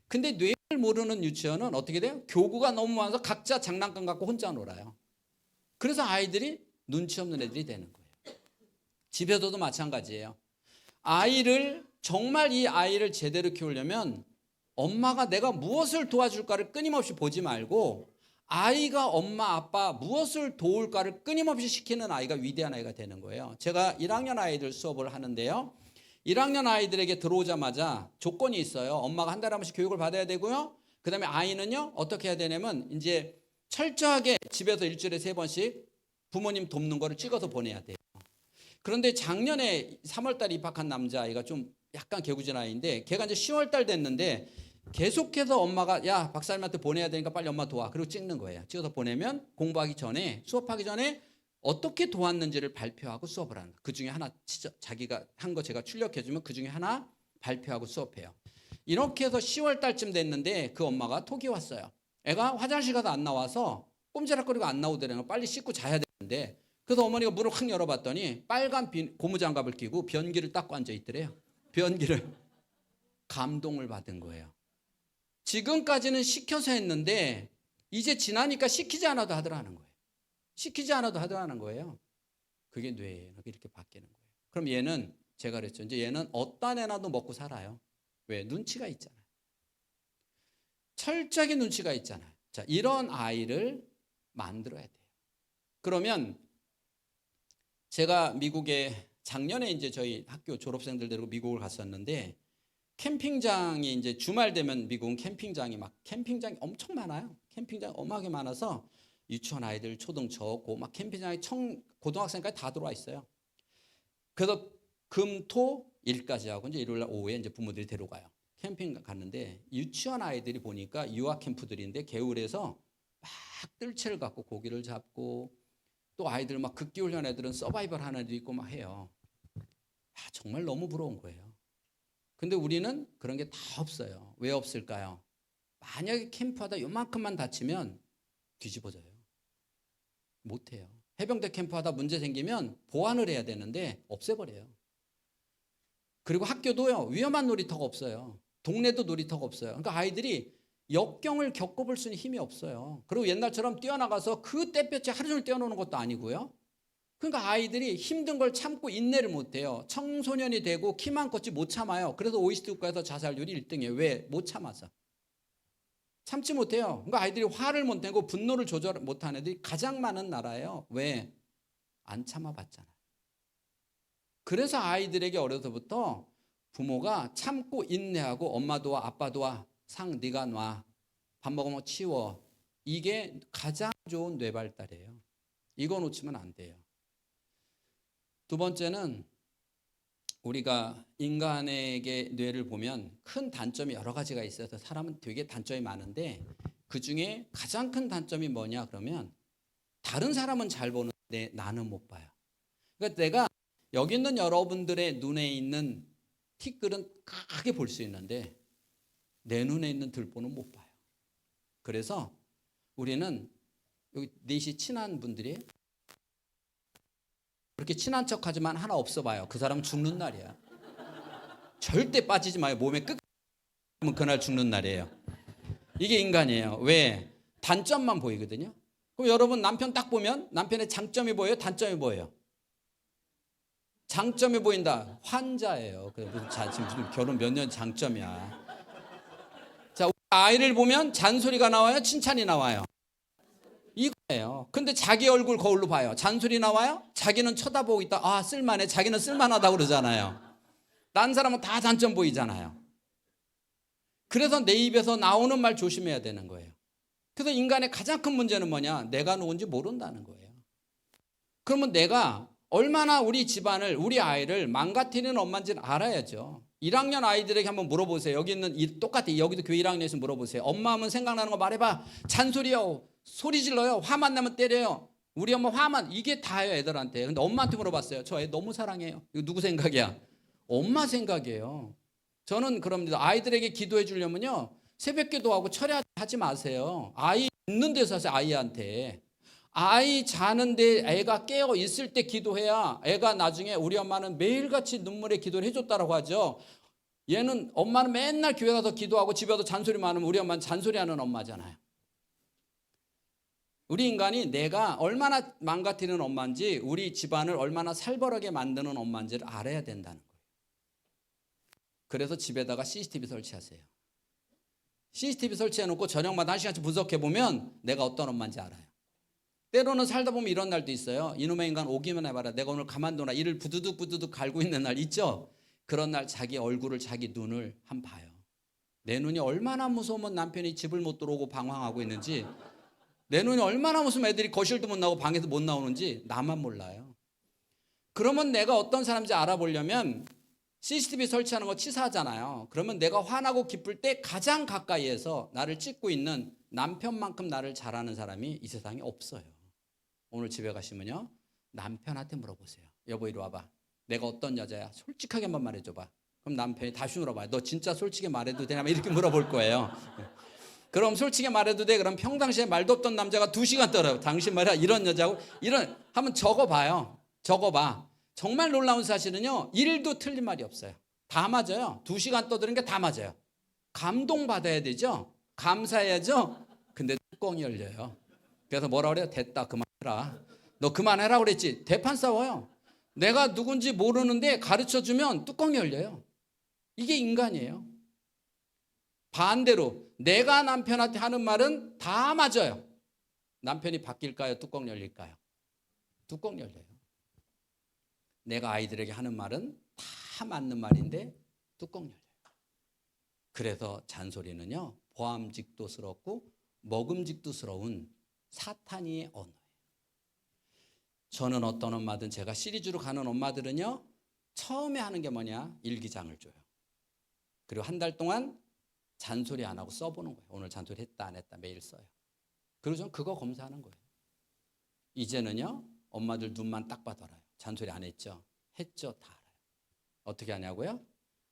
근데 뇌를 모르는 유치원은 어떻게 돼요? 교구가 너무 많아서 각자 장난감 갖고 혼자 놀아요. 그래서 아이들이 눈치 없는 애들이 되는 거예요. 집에서도 마찬가지예요. 아이를 정말 이 아이를 제대로 키우려면 엄마가 내가 무엇을 도와줄까를 끊임없이 보지 말고 아이가 엄마 아빠 무엇을 도울까를 끊임없이 시키는 아이가 위대한 아이가 되는 거예요. 제가 1학년 아이들 수업을 하는데요. 1학년 아이들에게 들어오자마자 조건이 있어요. 엄마가 한 달에 한 번씩 교육을 받아야 되고요. 그 다음에 아이는요 어떻게 해야 되냐면 이제 철저하게 집에서 일주일에 3번씩 부모님 돕는 거를 찍어서 보내야 돼요. 그런데 작년에 3월달에 입학한 남자아이가 좀 약간 개구진 아이인데 걔가 이제 10월달 됐는데 계속해서 엄마가 야 박사님한테 보내야 되니까 빨리 엄마 도와. 그리고 찍는 거예요. 찍어서 보내면 공부하기 전에 수업하기 전에 어떻게 도왔는지를 발표하고 수업을 하는 거예요. 그중에 하나 자기가 한 거 제가 출력해주면 그중에 하나 발표하고 수업해요. 이렇게 해서 10월달쯤 됐는데 그 엄마가 톡이 왔어요. 애가 화장실 가서 안 나와서 꼼지락거리고 안 나오더래요. 빨리 씻고 자야 되는데 그래서 어머니가 문을 확 열어봤더니 빨간 고무장갑을 끼고 변기를 닦고 앉아있더래요. 변기를. 감동을 받은 거예요. 지금까지는 시켜서 했는데 이제 지나니까 시키지 않아도 하더라는 거예요. 시키지 않아도 하더라는 거예요. 그게 뇌예요. 이렇게 바뀌는 거예요. 그럼 얘는 제가 그랬죠. 이제 얘는 어떤 애나도 먹고 살아요. 왜? 눈치가 있잖아요. 철저하게 눈치가 있잖아요. 자, 이런 아이를 만들어야 돼요. 그러면 제가 미국에 작년에 이제 저희 학교 졸업생들 데리고 미국을 갔었는데 캠핑장이 이제 주말 되면 미국은 캠핑장이 엄청 많아요. 캠핑장이 어마하게 많아서 유치원 아이들 초등 저고 막 캠핑장에 고등학생까지 다 들어와 있어요. 그래서 금, 토, 일까지 하고 이제 일요일 날 오후에 이제 부모들이 데려가요. 캠핑 갔는데 유치원 아이들이 보니까 유아 캠프들인데 개울에서 막 뜰채를 갖고 고기를 잡고 또 아이들 막 극기 훈련 애들은 서바이벌 하는 애도 있고 막 해요. 정말 너무 부러운 거예요. 근데 우리는 그런 게 다 없어요. 왜 없을까요? 만약에 캠프하다 요만큼만 다치면 뒤집어져요. 못해요. 해병대 캠프하다 문제 생기면 보완을 해야 되는데 없애버려요. 그리고 학교도요 위험한 놀이터가 없어요. 동네도 놀이터가 없어요. 그러니까 아이들이 역경을 겪어볼 수 있는 힘이 없어요. 그리고 옛날처럼 뛰어나가서 그 떼볕에 하루 종일 뛰어노는 것도 아니고요. 그러니까 아이들이 힘든 걸 참고 인내를 못해요. 청소년이 되고 키만 컸지 못 참아요. 그래서 OECD 국가에서 자살률이 1등이에요. 왜? 못 참아서. 참지 못해요. 그러니까 아이들이 화를 못 내고 분노를 조절 못하는 애들이 가장 많은 나라예요. 왜? 안 참아봤잖아요. 그래서 아이들에게 어려서부터 부모가 참고 인내하고 엄마 도와 아빠 도와 상 네가 놔 밥 먹으면 치워 이게 가장 좋은 뇌발달이에요. 이거 놓치면 안 돼요. 두 번째는 우리가 인간에게 뇌를 보면 큰 단점이 여러 가지가 있어서 사람은 되게 단점이 많은데 그중에 가장 큰 단점이 뭐냐 그러면 다른 사람은 잘 보는데 나는 못 봐요. 그러니까 내가 여기 있는 여러분들의 눈에 있는 티끌은 크게 볼 수 있는데 내 눈에 있는 들보는 못 봐요. 그래서 우리는 여기 넷이 친한 분들이 그렇게 친한 척하지만 하나 없어봐요. 그 사람 죽는 날이야. 절대 빠지지 마요. 몸에 끝 그날 죽는 날이에요. 이게 인간이에요. 왜? 단점만 보이거든요. 그럼 여러분 남편 딱 보면 남편의 장점이 보여요? 단점이 보여요? 장점이 보인다. 환자예요. 지금 무슨 결혼 몇 년 장점이야. 자, 아이를 보면 잔소리가 나와요? 칭찬이 나와요? 이거예요. 근데 자기 얼굴 거울로 봐요. 잔소리 나와요? 자기는 쳐다보고 있다. 아, 쓸만해. 자기는 쓸만하다고 그러잖아요. 딴 사람은 다 단점 보이잖아요. 그래서 내 입에서 나오는 말 조심해야 되는 거예요. 그래서 인간의 가장 큰 문제는 뭐냐? 내가 누군지 모른다는 거예요. 그러면 내가 얼마나 우리 집안을, 우리 아이를 망가뜨리는 엄마인지는 알아야죠. 1학년 아이들에게 한번 물어보세요. 여기 있는 똑같아. 여기도 교회 1학년에서 물어보세요. 엄마 하면 생각나는 거 말해봐. 잔소리요. 소리 질러요. 화만 나면 때려요. 우리 엄마 화만. 이게 다예요, 애들한테. 근데 엄마한테 물어봤어요. 저 애 너무 사랑해요. 이거 누구 생각이야? 엄마 생각이에요. 저는 그럽니다. 아이들에게 기도해 주려면요, 새벽 기도하고 철야하지 마세요. 아이 있는 데서 하세요. 아이한테. 아이 자는데 애가 깨어 있을 때 기도해야 애가 나중에 우리 엄마는 매일같이 눈물의 기도를 해줬다라고 하죠. 얘는 엄마는 맨날 교회 가서 기도하고 집에 와서 잔소리 많으면 우리 엄마는 잔소리하는 엄마잖아요. 우리 인간이 내가 얼마나 망가뜨리는 엄마인지, 우리 집안을 얼마나 살벌하게 만드는 엄마인지를 알아야 된다는 거예요. 그래서 집에다가 CCTV 설치하세요. CCTV 설치해놓고 저녁마다 1시간씩 분석해보면 내가 어떤 엄마인지 알아요. 때로는 살다 보면 이런 날도 있어요. 이놈의 인간 오기만 해봐라. 내가 오늘 가만두나. 이를 부두둑 갈고 있는 날 있죠. 그런 날 자기 얼굴을, 자기 눈을 한번 봐요. 내 눈이 얼마나 무서우면 남편이 집을 못 들어오고 방황하고 있는지, 내 눈이 얼마나 무서우면 애들이 거실도 못 나오고 방에서 못 나오는지 나만 몰라요. 그러면 내가 어떤 사람인지 알아보려면 CCTV 설치하는 거 치사하잖아요. 그러면 내가 화나고 기쁠 때 가장 가까이에서 나를 찍고 있는 남편만큼 나를 잘 아는 사람이 이 세상에 없어요. 오늘 집에 가시면요, 남편한테 물어보세요. 여보 이리 와봐. 내가 어떤 여자야? 솔직하게 한번 말해줘봐. 그럼 남편이 다시 물어봐요. 너 진짜 솔직히 말해도 되냐? 이렇게 물어볼 거예요. 그럼 솔직히 말해도 돼? 그럼 평상시에 말도 없던 남자가 2시간 떨어요. 당신 말이야 이런 여자고 이런 한번 적어봐요. 적어봐. 정말 놀라운 사실은요, 1도 틀린 말이 없어요. 다 맞아요. 2시간 떠드는 게 다 맞아요. 감동받아야 되죠. 감사해야죠. 근데 뚜껑이 열려요. 그래서 뭐라 그래요? 됐다 그만해라. 너 그만해라 그랬지. 대판 싸워요. 내가 누군지 모르는데 가르쳐주면 뚜껑이 열려요. 이게 인간이에요. 반대로 내가 남편한테 하는 말은 다 맞아요. 남편이 바뀔까요? 뚜껑 열릴까요? 뚜껑 열려요. 내가 아이들에게 하는 말은 다 맞는 말인데 뚜껑 열려요. 그래서 잔소리는요, 보암직도스럽고 먹음직도스러운 사탄이의 언어예요. 저는 어떤 엄마든, 제가 시리즈로 가는 엄마들은요, 처음에 하는 게 뭐냐? 일기장을 줘요. 그리고 한 달 동안 잔소리 안 하고 써보는 거예요. 오늘 잔소리 했다 안 했다 매일 써요. 그리고 저는 그거 검사하는 거예요. 이제는요, 엄마들 눈만 딱 봐도 알아요. 잔소리 안 했죠? 했죠? 다 알아요. 어떻게 하냐고요?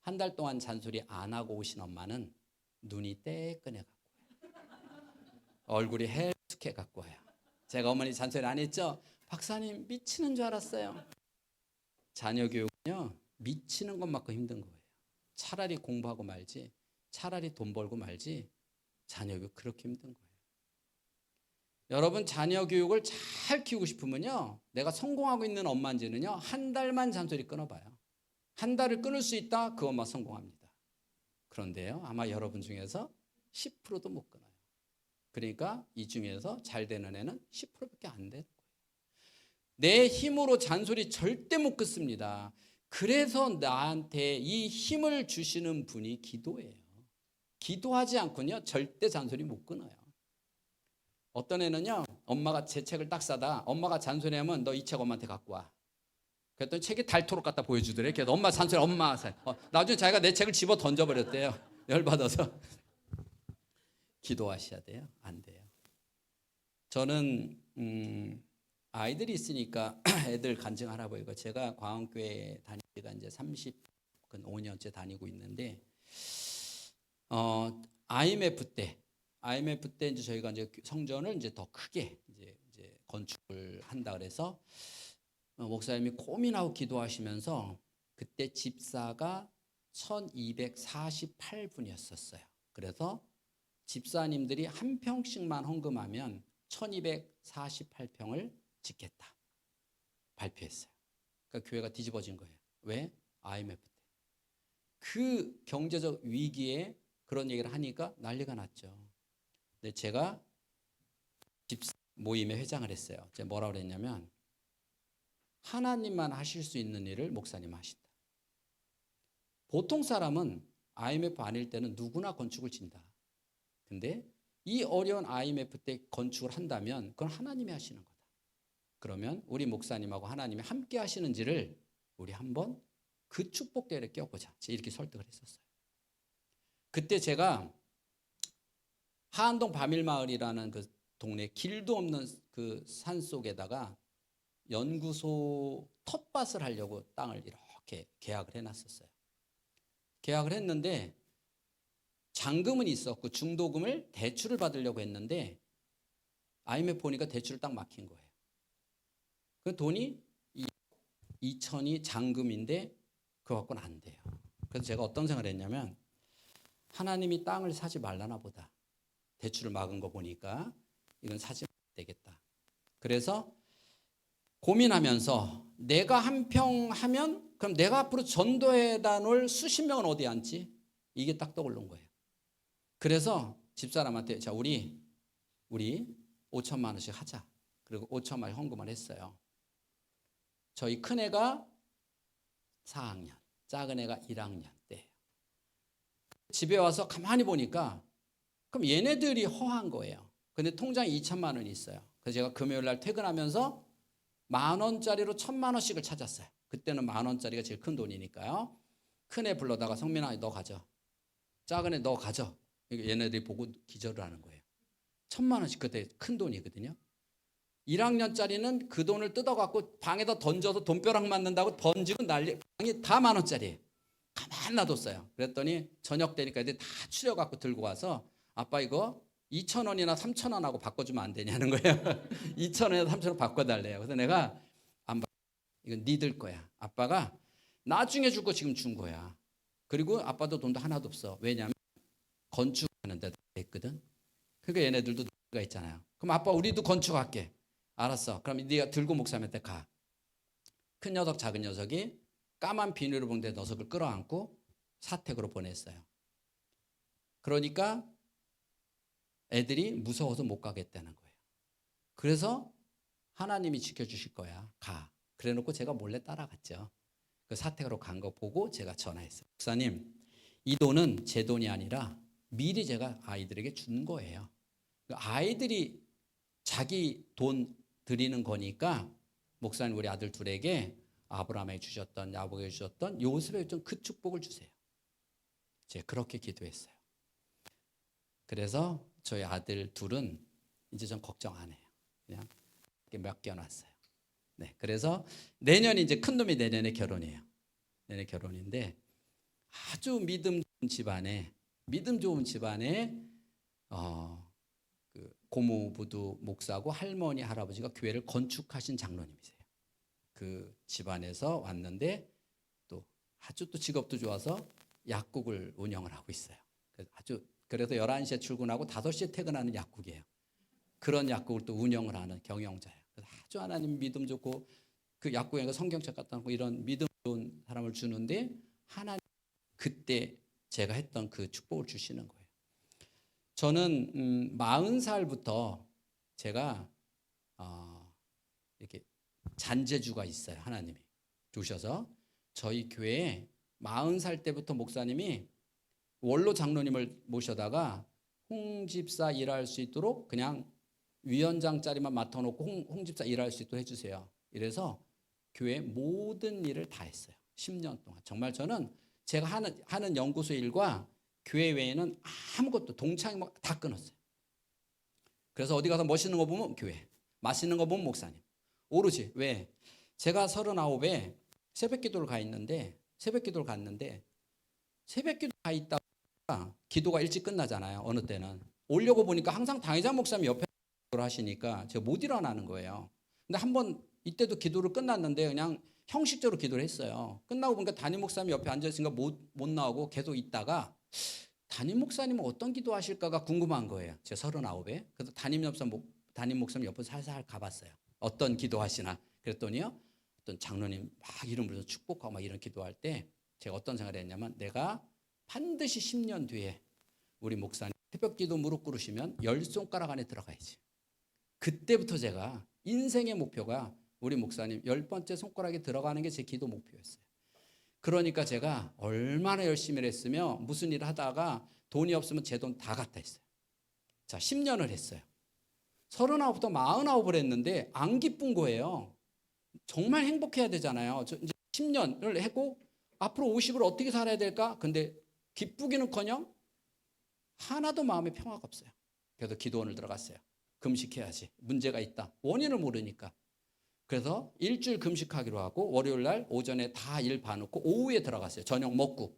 한 달 동안 잔소리 안 하고 오신 엄마는 눈이 떼끈해갖고 얼굴이 헬쑥해갖고 와요. 제가 어머니 잔소리 안 했죠? 박사님 미치는 줄 알았어요. 자녀 교육은요, 미치는 것만큼 힘든 거예요. 차라리 공부하고 말지, 차라리 돈 벌고 말지, 자녀 교육 그렇게 힘든 거예요. 여러분, 자녀 교육을 잘 키우고 싶으면요, 내가 성공하고 있는 엄마인지는요, 한 달만 잔소리 끊어봐요. 한 달을 끊을 수 있다? 그 엄마 성공합니다. 그런데요, 아마 여러분 중에서 10%도 못 끊어요. 그러니까 이 중에서 잘 되는 애는 10%밖에 안 되는 거예요. 내 힘으로 잔소리 절대 못 끊습니다. 그래서 나한테 이 힘을 주시는 분이 기도예요. 기도하지 않고는요, 절대 잔소리 못 끊어요. 어떤 애는요, 엄마가 제 책을 딱 사다 엄마가 잔소리하면 너 이 책 엄마한테 갖고 와. 그랬더니 책이 닳도록 갖다 보여주더래. 그래서 엄마 잔소리 엄마 나중에 자기가 내 책을 집어 던져버렸대요. 열받아서. 기도하셔야 돼요. 안 돼요. 저는 아이들이 있으니까 애들 간증 할아버지가, 제가 광원교회 다닌 지가 이제 35년째 다니고 있는데, IMF 때 이제 저희가 이제 성전을 이제 더 크게 이제 건축을 한다 그래서 목사님이 고민하고 기도하시면서, 그때 집사가 1248분이었었어요. 그래서 집사님들이 한 평씩만 헌금하면 1248평을 짓겠다 발표했어요. 그러니까 교회가 뒤집어진 거예요. 왜? IMF 때. 그 경제적 위기에 그런 얘기를 하니까 난리가 났죠. 근데 제가 집사 모임의 회장을 했어요. 제가 뭐라고 그랬냐면, 하나님만 하실 수 있는 일을 목사님 하신다. 보통 사람은 IMF 아닐 때는 누구나 건축을 진다. 근데 이 어려운 IMF 때 건축을 한다면 그건 하나님이 하시는 거다. 그러면 우리 목사님하고 하나님이 함께 하시는지를 우리 한번 그 축복대회를 껴보자. 이렇게 설득을 했었어요. 그때 제가 하안동 바밀마을이라는 그 동네 길도 없는 그 산 속에다가 연구소 텃밭을 하려고 땅을 이렇게 계약을 해놨었어요. 계약을 했는데 잔금은 있었고 중도금을 대출을 받으려고 했는데 IMF 보니까 대출을 딱 막힌 거예요. 그 돈이 2천이 잔금인데 그거 갖고는 안 돼요. 그래서 제가 어떤 생각을 했냐면 하나님이 땅을 사지 말라나 보다. 대출을 막은 거 보니까 이건 사지 되겠다. 그래서 고민하면서 내가 한 평 하면 그럼 내가 앞으로 전도에다 놓을 수십 명은 어디에 앉지? 이게 딱 떠오른 거예요. 그래서 집사람한테 자 우리 5천만 원씩 하자. 그리고 5천만 원 헌금을 했어요. 저희 큰애가 4학년, 작은 애가 1학년 때 집에 와서 가만히 보니까 그럼 얘네들이 허한 거예요. 근데 통장에 2천만 원이 있어요. 그래서 제가 금요일 날 퇴근하면서 10,000원짜리로 1,000만 원씩을 찾았어요. 그때는 10,000원짜리가 제일 큰 돈이니까요. 큰애 불러다가 성민아 너 가져. 작은 애 너 가져. 얘네들이 보고 기절을 하는 거예요. 1,000만 원씩 그때 큰 돈이거든요. 1학년짜리는 그 돈을 뜯어갖고 방에다 던져서 돈벼락 맞는다고 던지고 난리 방이 다 10,000원짜리. 가만 놔뒀어요. 그랬더니 저녁 되니까 애들이 다 추려갖고 들고 와서 아빠 이거 2,000원이나 3,000원하고 바꿔주면 안 되냐는 거예요. 2,000원이나 3,000원 바꿔달래요. 그래서 내가 안 받. 이건 니들 거야. 아빠가 나중에 줄 거 지금 준 거야. 그리고 아빠도 돈도 하나도 없어. 왜냐하면 건축하는 데도 했거든. 그러니까 얘네들도 누가 있잖아요. 그럼 아빠 우리도 건축할게. 알았어. 그럼 네가 들고 목사님한테 가. 큰 녀석 작은 녀석이 까만 비닐봉지에 녀석을 끌어안고 사택으로 보냈어요. 그러니까 애들이 무서워서 못 가겠다는 거예요. 그래서 하나님이 지켜주실 거야. 가. 그래 놓고 제가 몰래 따라갔죠. 그 사택으로 간 거 보고 제가 전화했어요. 목사님, 이 돈은 제 돈이 아니라 미리 제가 아이들에게 준 거예요. 아이들이 자기 돈 드리는 거니까 목사님 우리 아들 둘에게 아브라함에게 주셨던 야곱에게 주셨던 요셉에게 좀 그 축복을 주세요. 제가 그렇게 기도했어요. 그래서 저희 아들 둘은 이제 좀 걱정 안 해요. 그냥 맡겨놨어요. 네, 그래서 내년이 이제 큰 놈이 내년에 결혼이에요. 내년에 결혼인데 아주 믿음 좋은 집안에 그 고모부도 목사고 할머니 할아버지가 교회를 건축하신 장로님이세요. 그 집안에서 왔는데 또 아주 또 직업도 좋아서 약국을 운영을 하고 있어요. 그래서 11시에 출근하고 5시에 퇴근하는 약국이에요. 그런 약국을 또 운영을 하는 경영자예요. 그래서 아주 하나님 믿음 좋고 그 약국에 성경책 갖다 놓고 이런 믿음 좋은 사람을 주는데 하나님 그때 제가 했던 그 축복을 주시는 거예요. 저는 40살부터 제가 이렇게 잔재주가 있어요. 하나님이 주셔서 저희 교회에 40살 때부터 목사님이 원로 장로님을 모셔다가 홍 집사 일할 수 있도록 그냥 위원장 자리만 맡아놓고 홍 집사 일할 수 있도록 해주세요. 이래서 교회 모든 일을 다 했어요. 10년 동안. 정말 저는 제가 하는 연구소 일과 교회 외에는 아무것도 동창이 다 끊었어요. 그래서 어디 가서 멋있는 거 보면 교회, 맛있는 거 보면 목사님. 오로지 왜? 제가 39에 새벽기도를 갔는데 새벽기도 가 있다가 기도가 일찍 끝나잖아요. 어느 때는 오려고 보니까 항상 당회장 목사님 옆에 기도를 하시니까 제가 못 일어나는 거예요. 근데 한번 이때도 기도를 끝났는데 그냥 형식적으로 기도를 했어요. 끝나고 보니까 담임 목사님 옆에 앉아 있으니까 못 나오고 계속 있다가 담임 목사님은 어떤 기도하실까가 궁금한 거예요. 제가 39에. 그래서 담임 목사님 옆에 살살 가봤어요. 어떤 기도하시나. 그랬더니요. 어떤 장로님 막 이름 부르면서 축복하고 막 이런 기도할 때 제가 어떤 생각을 했냐면 내가 반드시 10년 뒤에 우리 목사님 새벽기도 무릎 꿇으시면 10손가락 안에 들어가야지. 그때부터 제가 인생의 목표가 우리 목사님 10번째 손가락에 들어가는 게 제 기도 목표였어요. 그러니까 제가 얼마나 열심히 했으며 무슨 일을 하다가 돈이 없으면 제 돈 다 갖다 했어요. 자, 10년을 했어요. 39부터 49을 했는데 안 기쁜 거예요. 정말 행복해야 되잖아요. 이제 10년을 했고 앞으로 50을 어떻게 살아야 될까? 근데 기쁘기는커녕 하나도 마음에 평화가 없어요. 그래서 기도원을 들어갔어요. 금식해야지. 문제가 있다. 원인을 모르니까. 그래서 일주일 금식하기로 하고 월요일 날 오전에 다 일 봐놓고 오후에 들어갔어요. 저녁 먹고.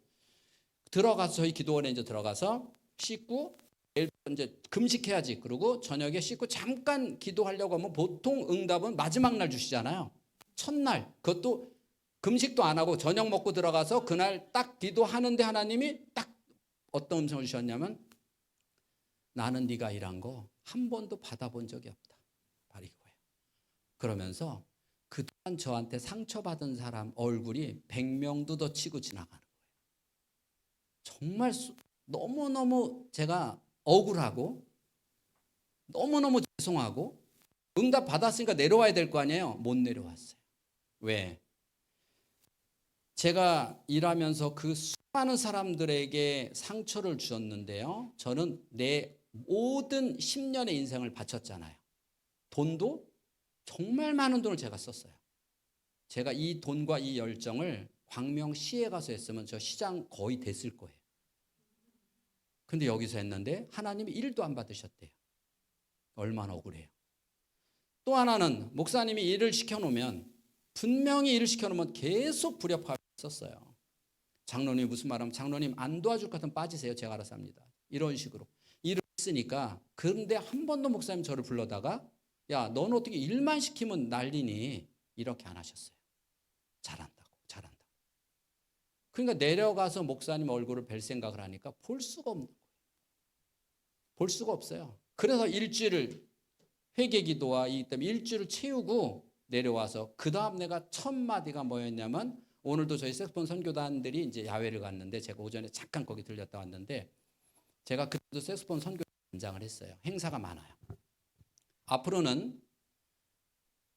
들어가서 저희 기도원에 이제 들어가서 씻고 내일 이제 금식해야지. 그리고 저녁에 씻고 잠깐 기도하려고 하면 보통 응답은 마지막 날 주시잖아요. 첫날. 그것도 금식도 안 하고 저녁 먹고 들어가서 그날 딱 기도하는데 하나님이 딱 어떤 음성을 주셨냐면 나는 네가 일한 거 한 번도 받아본 적이 없다. 바로 이거예요. 그러면서 그동안 저한테 상처받은 사람 얼굴이 100명도 더 치고 지나가는 거예요. 정말 너무너무 제가 억울하고 너무너무 죄송하고 응답 받았으니까 내려와야 될 거 아니에요. 못 내려왔어요. 왜? 제가 일하면서 그 수많은 사람들에게 상처를 주었는데요. 저는 내 모든 10년의 인생을 바쳤잖아요. 돈도 정말 많은 돈을 제가 썼어요. 제가 이 돈과 이 열정을 광명시에 가서 했으면 저 시장 거의 됐을 거예요. 근데 여기서 했는데 하나님이 1도 안 받으셨대요. 얼마나 억울해요. 또 하나는 목사님이 일을 시켜놓으면 분명히 일을 시켜놓으면 계속 불협화음이 있었어요. 장로님 무슨 말하면 장로님 안 도와줄 것 같으면 빠지세요. 제가 알아서 합니다. 이런 식으로. 일을 했으니까 그런데 한 번도 목사님 저를 불러다가 야 너는 어떻게 일만 시키면 난리니 이렇게 안 하셨어요. 잘한다고. 그러니까 내려가서 목사님 얼굴을 뵐 생각을 하니까 볼 수가 없는 거예요. 볼 수가 없어요. 그래서 일주일을 회개기도와 이 때문에 일주일을 채우고 내려와서 그 다음 내가 첫 마디가 뭐였냐면 오늘도 저희 색소폰 선교단들이 이제 야외를 갔는데 제가 오전에 잠깐 거기 들렸다 왔는데 제가 그때도 색소폰 선교 연장을 했어요. 행사가 많아요. 앞으로는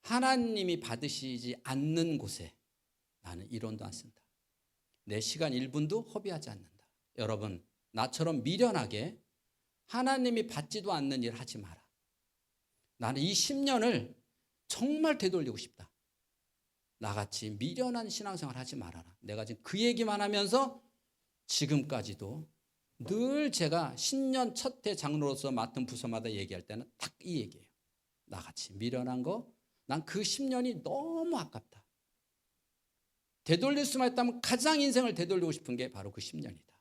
하나님이 받으시지 않는 곳에 나는 이론도 안 쓴다. 내 시간 1분도 허비하지 않는다. 여러분 나처럼 미련하게 하나님이 받지도 않는 일 하지 마라. 나는 이 10년을 정말 되돌리고 싶다. 나같이 미련한 신앙생활 하지 말아라. 내가 지금 그 얘기만 하면서 지금까지도 늘 제가 신년 첫 해 장로로서 맡은 부서마다 얘기할 때는 딱 이 얘기예요. 나같이 미련한 거, 난 그 10년이 너무 아깝다. 되돌릴 수만 있다면 가장 인생을 되돌리고 싶은 게 바로 그 10년이다.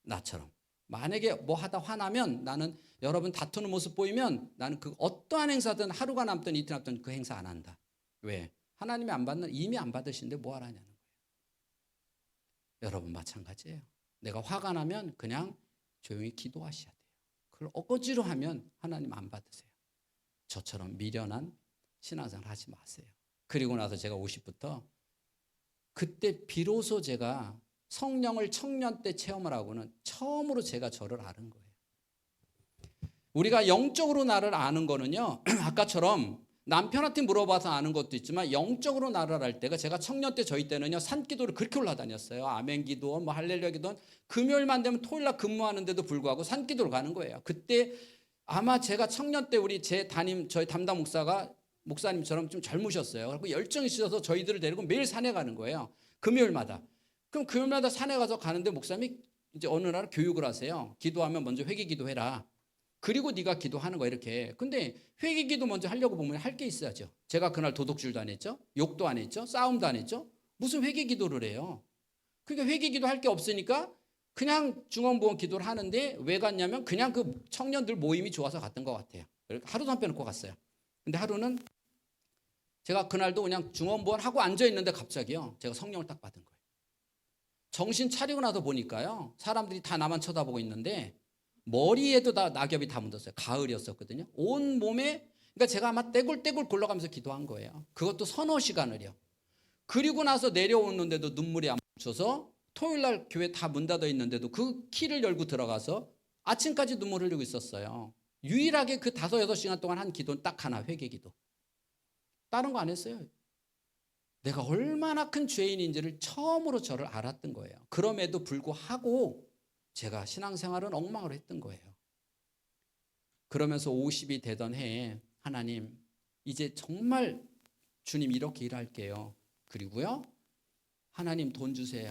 나처럼. 만약에 뭐 하다 화나면 나는 여러분 다투는 모습 보이면 나는 그 어떠한 행사든 하루가 남든 이틀 남든 그 행사 안 한다. 왜? 하나님이 안 받는 이미 안 받으시는데 뭐 하라냐는 거예요. 여러분 마찬가지예요. 내가 화가 나면 그냥 조용히 기도하셔야 돼요. 그걸 억지로 하면 하나님 안 받으세요. 저처럼 미련한 신앙생활 하지 마세요. 그리고 나서 제가 50부터 그때 비로소 제가 성령을 청년 때 체험을 하고는 처음으로 제가 저를 아는 거예요. 우리가 영적으로 나를 아는 거는요. 아까처럼 남편한테 물어봐서 아는 것도 있지만 영적으로 나를 알 때가 제가 청년 때 저희 때는요. 산기도를 그렇게 올라다녔어요. 아멘 기도, 뭐 할렐루야 기도. 금요일만 되면 토요일 날 근무하는데도 불구하고 산기도를 가는 거예요. 그때 아마 제가 청년 때 우리 제 담임 저희 담당 목사가 목사님처럼 좀 젊으셨어요. 그리고 열정이 있어서 저희들을 데리고 매일 산에 가는 거예요. 금요일마다. 그럼 금요일마다 산에 가서 가는데 목사님이 이제 어느 날 교육을 하세요. 기도하면 먼저 회개 기도해라. 그리고 네가 기도하는 거야 이렇게. 근데 회개 기도 먼저 하려고 보면 할 게 있어야죠. 제가 그날 도둑질도 안 했죠. 욕도 안 했죠. 싸움도 안 했죠. 무슨 회개 기도를 해요. 그러니까 회개 기도 할 게 없으니까 그냥 중언부언 기도를 하는데 왜 갔냐면 그냥 그 청년들 모임이 좋아서 갔던 것 같아요. 하루도 안 빼놓고 갔어요. 근데 하루는 제가 그날도 그냥 중언부언 하고 앉아 있는데 갑자기요. 제가 성령을 딱 받은 거예요. 정신 차리고 나서 보니까요. 사람들이 다 나만 쳐다보고 있는데 머리에도 다 낙엽이 다 묻었어요. 가을이었었거든요. 온 몸에 그러니까 제가 아마 떼굴떼굴 굴러가면서 기도한 거예요. 그것도 서너 시간을요. 그리고 나서 내려오는데도 눈물이 안 멈춰서 토요일 날 교회 다 문 닫아 있는데도 그 키를 열고 들어가서 아침까지 눈물 흘리고 있었어요. 유일하게 그 5-6시간 동안 한 기도는 딱 하나, 회개 기도. 다른 거 안 했어요. 내가 얼마나 큰 죄인인지를 처음으로 저를 알았던 거예요. 그럼에도 불구하고 제가 신앙생활은 엉망으로 했던 거예요. 그러면서 50이 되던 해에 하나님 이제 정말 주님 이렇게 일할게요. 그리고요 하나님 돈 주세요.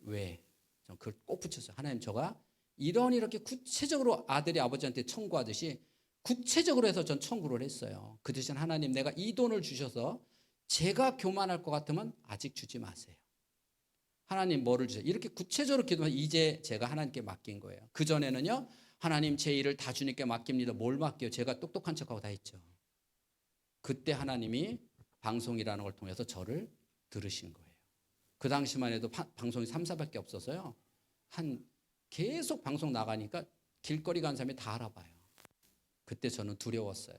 왜? 전 그걸 꼭 붙였어요. 하나님, 저가 이렇게 구체적으로 아들이 아버지한테 청구하듯이 구체적으로 해서 전 청구를 했어요. 그 대신 하나님, 내가 이 돈을 주셔서 제가 교만할 것 같으면 아직 주지 마세요. 하나님, 뭐를 주세요? 이렇게 구체적으로 기도하면 이제 제가 하나님께 맡긴 거예요. 그전에는요, 하나님, 제 일을 다 주님께 맡깁니다. 뭘 맡겨요? 제가 똑똑한 척하고 다 했죠. 그때 하나님이 방송이라는 걸 통해서 저를 들으신 거예요. 그 당시만 해도 방송이 3, 4밖에 없어서요. 계속 방송 나가니까 길거리 간 사람이 다 알아봐요. 그때 저는 두려웠어요.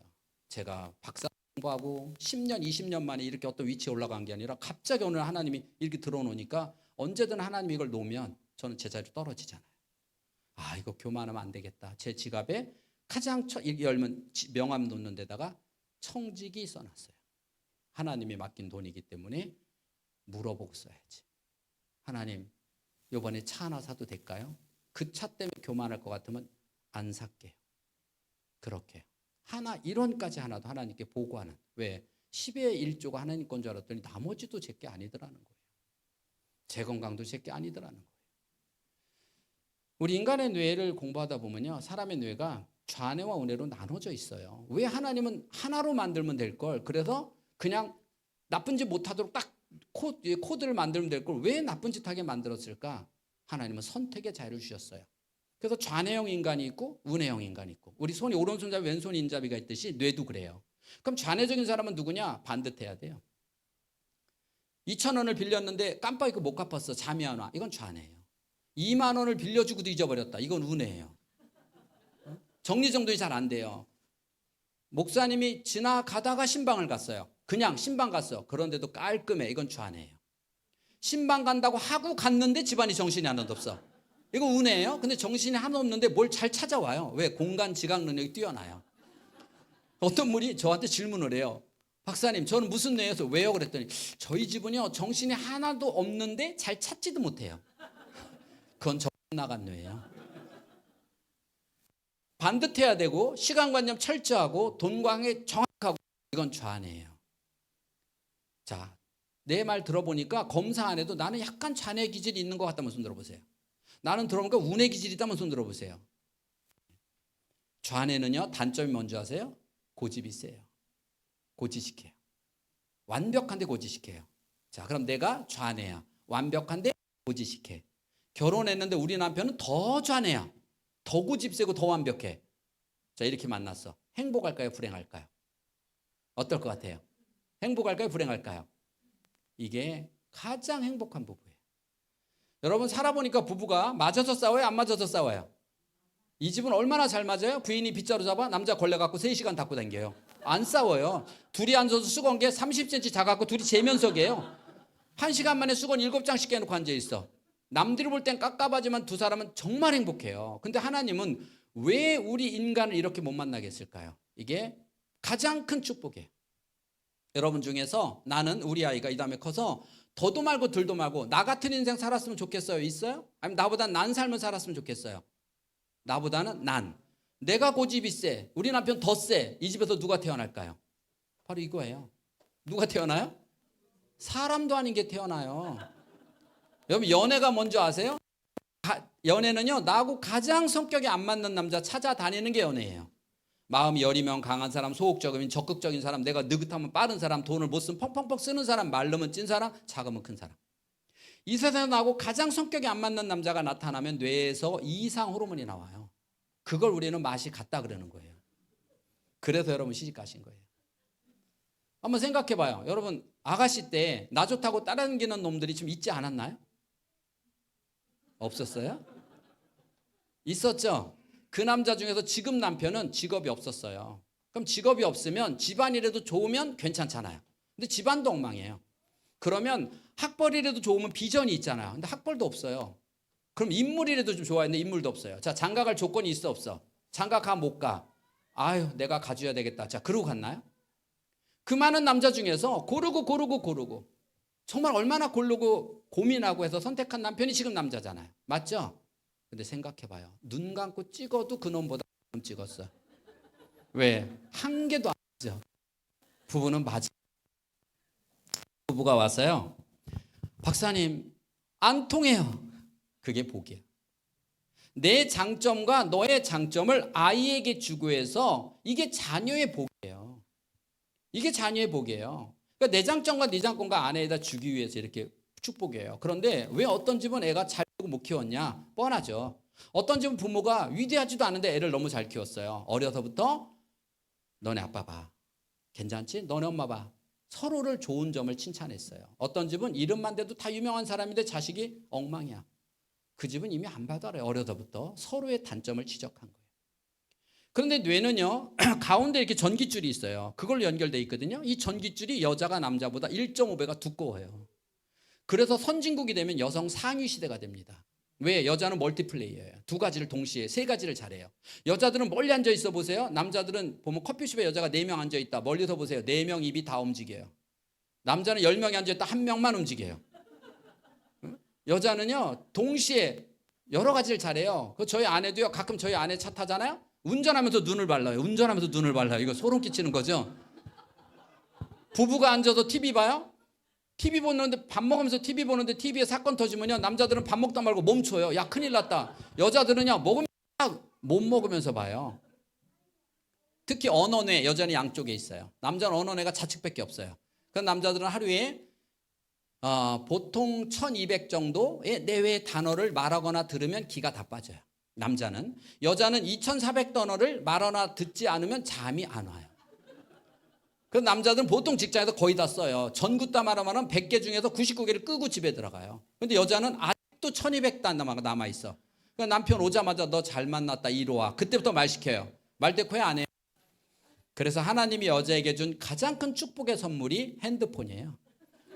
제가 박사 공부하고 10년, 20년 만에 이렇게 어떤 위치에 올라간 게 아니라 갑자기 오늘 하나님이 이렇게 들어놓으니까 언제든 하나님이 이걸 놓으면 저는 제 자리로 떨어지잖아요. 아, 이거 교만하면 안 되겠다. 제 지갑에 가장 열면 명함 놓는 데다가 청직이 써놨어요. 하나님이 맡긴 돈이기 때문에 물어보고 써야지. 하나님, 이번에 차 하나 사도 될까요? 그 차 때문에 교만할 것 같으면 안 살게요. 그렇게 하나 1원까지 하나도 하나님께 보고하는. 왜? 10의 1조가 하나님 건 줄 알았더니 나머지도 제게 아니더라는 거예요. 제 건강도 제게 아니더라는 거예요. 우리 인간의 뇌를 공부하다 보면요, 사람의 뇌가 좌뇌와 우뇌로 나눠져 있어요. 왜 하나님은 하나로 만들면 될 걸, 그래서 그냥 나쁜 짓 못하도록 딱 코드를 만들면 될 걸 왜 나쁜 짓 하게 만들었을까? 하나님은 선택의 자유를 주셨어요. 그래서 좌뇌형 인간이 있고 우뇌형 인간이 있고, 우리 손이 오른손잡이 왼손 인잡이가 있듯이 뇌도 그래요. 그럼 좌뇌적인 사람은 누구냐? 반듯해야 돼요. 2,000원을 빌렸는데 깜빡 잊고 못 갚았어. 잠이 안 와. 이건 좌뇌예요. 2만 원을 빌려주고도 잊어버렸다. 이건 우뇌예요. 정리정돈이 잘 안 돼요. 목사님이 지나가다가 신방을 갔어요. 그냥 신방 갔어. 그런데도 깔끔해. 이건 좌뇌예요. 신방 간다고 하고 갔는데 집안이 정신이 하나도 없어. 이거 우뇌예요. 근데 정신이 하나도 없는데 뭘 잘 찾아와요. 왜? 공간 지각 능력이 뛰어나요. 어떤 분이 저한테 질문을 해요. 박사님, 저는 무슨 뇌여서 왜요? 그랬더니 저희 집은요, 정신이 하나도 없는데 잘 찾지도 못해요. 그건 저 나간 뇌예요. 반듯해야 되고 시간관념 철저하고 돈 관계 정확하고, 이건 좌뇌예요. 자, 내 말 들어보니까 검사 안 해도 나는 약간 좌뇌 기질이 있는 것 같다면 손 들어보세요. 나는 들어보니까 우뇌 기질이 있다면 손 들어보세요. 좌뇌는요, 단점이 뭔지 아세요? 고집이 세요. 고지식해요. 완벽한데 고지식해요. 자, 그럼 내가 좌뇌야. 완벽한데 고지식해. 결혼했는데 우리 남편은 더 좌뇌야. 더 고집세고 더 완벽해. 자, 이렇게 만났어. 행복할까요? 불행할까요? 어떨 것 같아요? 행복할까요? 불행할까요? 이게 가장 행복한 부부예요. 여러분, 살아보니까 부부가 맞아서 싸워요? 안 맞아서 싸워요? 이 집은 얼마나 잘 맞아요? 부인이 빗자루 잡아 남자 걸레 갖고 3시간 닦고 다녀요. 안 싸워요. 둘이 앉아서 수건 게 30cm 작아갖고 둘이 제면석이에요. 1시간 만에 수건 7장씩 깨놓고 앉아있어. 남들이 볼 땐 깝깝하지만 두 사람은 정말 행복해요. 근데 하나님은 왜 우리 인간을 이렇게 못 만나게 했을까요? 이게 가장 큰 축복이에요. 여러분 중에서 나는 우리 아이가 이 다음에 커서 더도 말고 덜도 말고 나 같은 인생 살았으면 좋겠어요? 있어요? 아니면 나보다 난 삶을 살았으면 좋겠어요? 나보다는 난. 내가 고집이 세. 우리 남편 더 세. 이 집에서 누가 태어날까요? 바로 이거예요. 누가 태어나요? 사람도 아닌 게 태어나요. 여러분, 연애가 뭔지 아세요? 연애는요, 나하고 가장 성격이 안 맞는 남자 찾아다니는 게 연애예요. 마음이 여리면 강한 사람, 소극적이면 적극적인 사람, 내가 느긋하면 빠른 사람, 돈을 못 쓰면 펑펑펑 쓰는 사람, 말르면 찐 사람, 작으면 큰 사람. 이 세상에 나하고 가장 성격이 안 맞는 남자가 나타나면 뇌에서 이상 호르몬이 나와요. 그걸 우리는 맛이 같다 그러는 거예요. 그래서 여러분 시집 가신 거예요. 한번 생각해 봐요. 여러분, 아가씨 때 나 좋다고 따라다니는 놈들이 지금 있지 않았나요? 없었어요? 있었죠? 그 남자 중에서 지금 남편은 직업이 없었어요. 그럼 직업이 없으면 집안이라도 좋으면 괜찮잖아요. 근데 집안도 엉망이에요. 그러면 학벌이라도 좋으면 비전이 있잖아요. 근데 학벌도 없어요. 그럼 인물이라도 좀 좋아야 하는데 인물도 없어요. 자, 장가 갈 조건이 있어 없어? 장가 가 못 가? 아유, 내가 가줘야 되겠다. 자, 그러고 갔나요? 그 많은 남자 중에서 고르고 정말 얼마나 고르고 고민하고 해서 선택한 남편이 지금 남자잖아요. 맞죠? 근데 생각해봐요. 눈 감고 찍어도 그놈보다 찍었어. 왜? 한 개도 안 맞죠. 부부는 맞아. 부부가 와서요, 박사님 안 통해요. 그게 복이야. 내 장점과 너의 장점을 아이에게 주고 해서 이게 자녀의 복이에요. 이게 자녀의 복이에요. 그러니까 내 장점과 네 장점과 아내에다 주기 위해서 이렇게 축복이에요. 그런데 왜 어떤 집은 애가 잘 크고 못 키웠냐? 뻔하죠. 어떤 집은 부모가 위대하지도 않은데 애를 너무 잘 키웠어요. 어려서부터 너네 아빠 봐. 괜찮지? 너네 엄마 봐. 서로를 좋은 점을 칭찬했어요. 어떤 집은 이름만 대도 다 유명한 사람인데 자식이 엉망이야. 그 집은 이미 안 받아요. 어려서부터 서로의 단점을 지적한 거예요. 그런데 뇌는요, 가운데 이렇게 전깃줄이 있어요. 그걸로 연결되어 있거든요. 이 전깃줄이 여자가 남자보다 1.5배가 두꺼워요. 그래서 선진국이 되면 여성 상위 시대가 됩니다. 왜? 여자는 멀티플레이어예요. 두 가지를 동시에, 세 가지를 잘해요. 여자들은 멀리 앉아 있어 보세요. 남자들은 보면 커피숍에 여자가 4명 앉아 있다. 멀리서 보세요. 4명 입이 다 움직여요. 남자는 10명이 앉아 있다. 1명만 움직여요. 여자는요, 동시에 여러 가지를 잘해요. 저희 아내도요, 가끔 저희 아내 차 타잖아요. 운전하면서 눈을 발라요. 운전하면서 눈을 발라요. 이거 소름 끼치는 거죠. 부부가 앉아서 TV 봐요. TV 보는데, 밥 먹으면서 TV 보는데 TV에 사건 터지면요, 남자들은 밥 먹다 말고 멈춰요. 야, 큰일 났다. 여자들은요, 먹으면 못 먹으면서 봐요. 특히 언어뇌, 여자는 양쪽에 있어요. 남자는 언어뇌가 좌측밖에 없어요. 그래서 남자들은 하루에 보통 1200 정도의 내외의 단어를 말하거나 들으면 기가 다 빠져요. 남자는. 여자는 2400 단어를 말하거나 듣지 않으면 잠이 안 와요. 그래서 남자들은 보통 직장에서 거의 다 써요. 전구 따 말하면 100개 중에서 99개를 끄고 집에 들어가요. 근데 여자는 아직도 1200단어가 남아있어. 그러니까 남편 오자마자 너 잘 만났다 이리 와. 그때부터 말 시켜요. 말대꾸해 안 해요. 그래서 하나님이 여자에게 준 가장 큰 축복의 선물이 핸드폰이에요.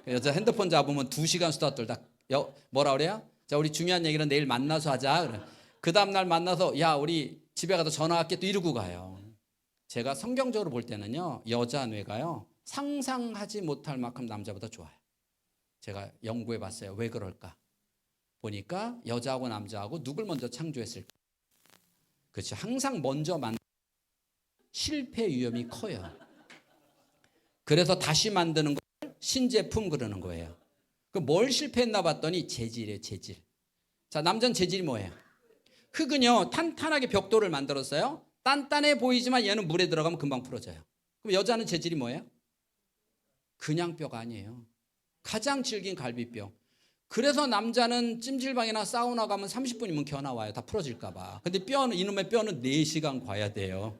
여자 핸드폰 잡으면 2시간 수다 떨다. 뭐라 그래요? 자, 우리 중요한 얘기는 내일 만나서 하자. 그래. 그 다음날 만나서 야, 우리 집에 가서 전화할게 또 이러고 가요. 제가 성경적으로 볼 때는요, 여자 뇌가요, 상상하지 못할 만큼 남자보다 좋아요. 제가 연구해 봤어요. 왜 그럴까? 보니까 여자하고 남자하고 누굴 먼저 창조했을까? 그렇죠. 항상 먼저 실패 위험이 커요. 그래서 다시 만드는 걸 신제품 그러는 거예요. 뭘 실패했나 봤더니 재질이에요, 재질. 자, 남자는 재질이 뭐예요? 흙은요, 탄탄하게 벽돌을 만들었어요. 단단해 보이지만 얘는 물에 들어가면 금방 풀어져요. 그럼 여자는 재질이 뭐예요? 그냥 뼈가 아니에요. 가장 질긴 갈비뼈. 그래서 남자는 찜질방이나 사우나 가면 30분이면 겨나와요. 다 풀어질까 봐. 근데 뼈는, 이놈의 뼈는 4시간 과야 돼요.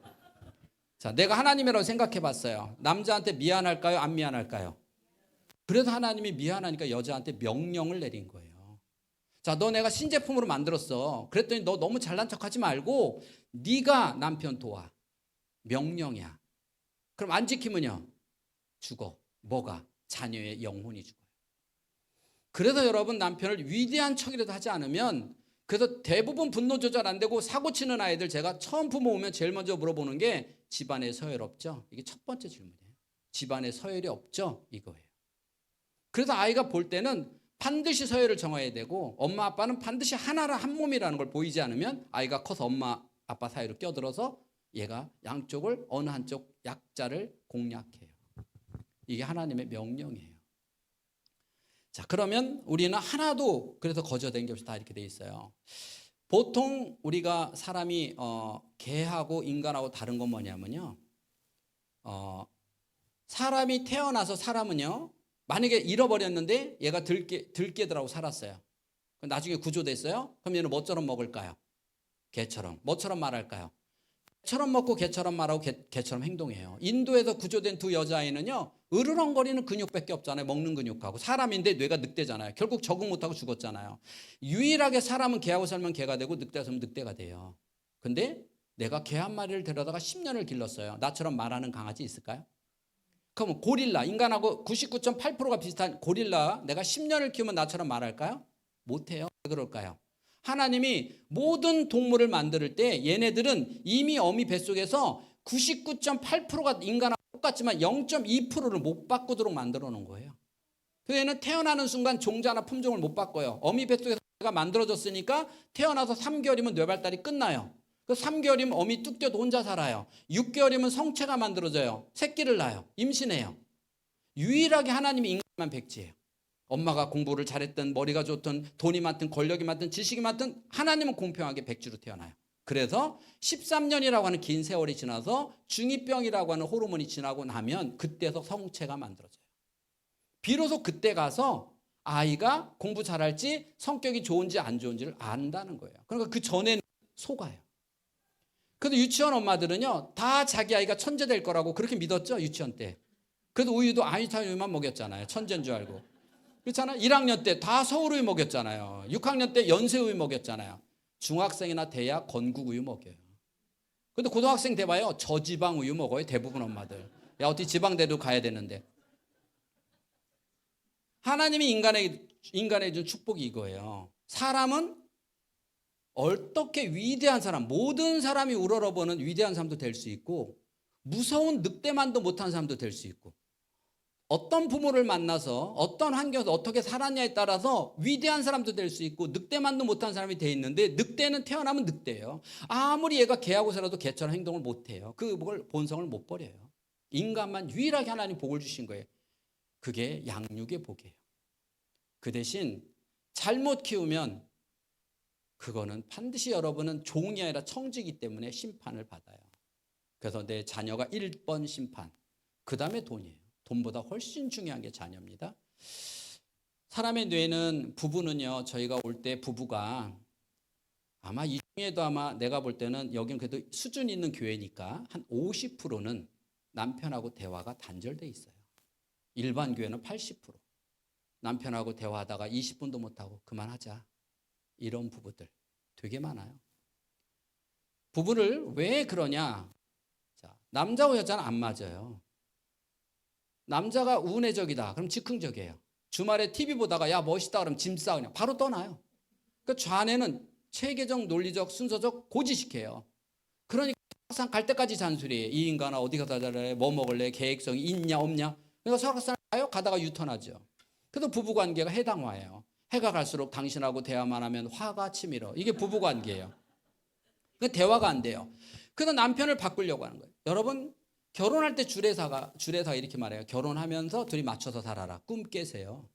자, 내가 하나님이라고 생각해 봤어요. 남자한테 미안할까요? 안 미안할까요? 그래서 하나님이 미안하니까 여자한테 명령을 내린 거예요. 자, 너 내가 신제품으로 만들었어. 그랬더니 너 너무 잘난 척하지 말고 네가 남편 도와. 명령이야. 그럼 안 지키면요, 죽어. 뭐가? 자녀의 영혼이 죽어요. 그래서 여러분, 남편을 위대한 척이라도 하지 않으면, 그래서 대부분 분노 조절 안 되고 사고 치는 아이들, 제가 처음 부모 오면 제일 먼저 물어보는 게 집안에 서열 없죠? 이게 첫 번째 질문이에요. 집안에 서열이 없죠? 이거예요. 그래서 아이가 볼 때는 반드시 서열을 정해야 되고, 엄마 아빠는 반드시 하나라 한 몸이라는 걸 보이지 않으면 아이가 커서 엄마 아빠 사이로 껴들어서 얘가 양쪽을 어느 한쪽 약자를 공략해요. 이게 하나님의 명령이에요. 자, 그러면 우리는 하나도 그래서 거저된 게 없이 다 이렇게 돼 있어요. 보통 우리가 사람이 개하고 인간하고 다른 건 뭐냐면요, 사람이 태어나서 사람은요, 만약에 잃어버렸는데 얘가 들깨들하고 살았어요. 나중에 구조됐어요. 그럼 얘는 뭐처럼 먹을까요? 개처럼. 뭐처럼 말할까요? 개처럼 먹고 개처럼 말하고 개처럼 행동해요. 인도에서 구조된 두 여자아이는요, 으르렁거리는 근육밖에 없잖아요. 먹는 근육하고. 사람인데 뇌가 늑대잖아요. 결국 적응 못하고 죽었잖아요. 유일하게 사람은 개하고 살면 개가 되고 늑대가 살면 늑대가 돼요. 근데 내가 개 한 마리를 데려다가 10년을 길렀어요. 나처럼 말하는 강아지 있을까요? 그럼 고릴라, 인간하고 99.8%가 비슷한 고릴라, 내가 10년을 키우면 나처럼 말할까요? 못해요. 왜 그럴까요? 하나님이 모든 동물을 만들 때 얘네들은 이미 어미 뱃속에서 99.8%가 인간하고 똑같지만 0.2%를 못 바꾸도록 만들어 놓은 거예요. 그래서 얘는 태어나는 순간 종자나 품종을 못 바꿔요. 어미 뱃속에서 만들어졌으니까 태어나서 3개월이면 뇌발달이 끝나요. 그 3개월이면 어미 뚝 떼도 혼자 살아요. 6개월이면 성체가 만들어져요. 새끼를 낳아요. 임신해요. 유일하게 하나님이 인간만 백지예요. 엄마가 공부를 잘했든 머리가 좋든 돈이 많든 권력이 많든 지식이 많든 하나님은 공평하게 백주로 태어나요. 그래서 13년이라고 하는 긴 세월이 지나서 중2병이라고 하는 호르몬이 지나고 나면 그때서 성체가 만들어져요. 비로소 그때 가서 아이가 공부 잘할지 성격이 좋은지 안 좋은지를 안다는 거예요. 그러니까 그 전에는 속아요. 그래도 유치원 엄마들은요, 다 자기 아이가 천재 될 거라고 그렇게 믿었죠, 유치원 때. 그래도 우유도 아인슈타인 우유만 먹였잖아요. 천재인 줄 알고. 그렇잖아요. 1학년 때 다 서울우유 먹였잖아요. 6학년 때 연세우유 먹였잖아요. 중학생이나 돼야 건국우유 먹여요. 근데 고등학생 돼봐요. 저지방우유 먹어요. 대부분 엄마들. 야, 어떻게 지방대도 가야 되는데. 하나님이 인간에 준 축복이 이거예요. 사람은 어떻게 위대한 사람, 모든 사람이 우러러보는 위대한 사람도 될 수 있고 무서운 늑대만도 못한 사람도 될 수 있고 어떤 부모를 만나서 어떤 환경에서 어떻게 살았냐에 따라서 위대한 사람도 될 수 있고 늑대만도 못한 사람이 돼 있는데 늑대는 태어나면 늑대예요. 아무리 얘가 개하고 살아도 개처럼 행동을 못해요. 그걸 본성을 못 버려요. 인간만 유일하게 하나님 복을 주신 거예요. 그게 양육의 복이에요. 그 대신 잘못 키우면 그거는 반드시 여러분은 종이 아니라 청지기 때문에 심판을 받아요. 그래서 내 자녀가 1번 심판, 그 다음에 돈이에요. 돈보다 훨씬 중요한 게 자녀입니다. 사람의 뇌는 부부는요, 저희가 올 때 부부가 아마 이 중에도 아마 내가 볼 때는 여기는 그래도 수준 있는 교회니까 한 50%는 남편하고 대화가 단절돼 있어요. 일반 교회는 80%. 남편하고 대화하다가 20분도 못하고 그만하자. 이런 부부들 되게 많아요. 부부를 왜 그러냐? 자, 남자와 여자는 안 맞아요. 남자가 우뇌적이다. 그럼 즉흥적이에요. 주말에 TV 보다가 야 멋있다 그러면 짐 싸 그냥 바로 떠나요. 그 좌뇌는 체계적, 논리적, 순서적 고지식해요. 그러니까 항상 갈 때까지 잔소리해. 이 인간아 어디 가다 잘래? 뭐 먹을래? 계획성이 있냐 없냐? 그러니까 설악산 가요? 가다가 유턴하죠. 그래서 부부관계가 해당화예요. 해가 갈수록 당신하고 대화만 하면 화가 치밀어. 이게 부부관계예요. 그러니까 대화가 안 돼요. 그래서 남편을 바꾸려고 하는 거예요. 여러분 결혼할 때 주례사가 이렇게 말해요. 결혼하면서 둘이 맞춰서 살아라. 꿈 깨세요.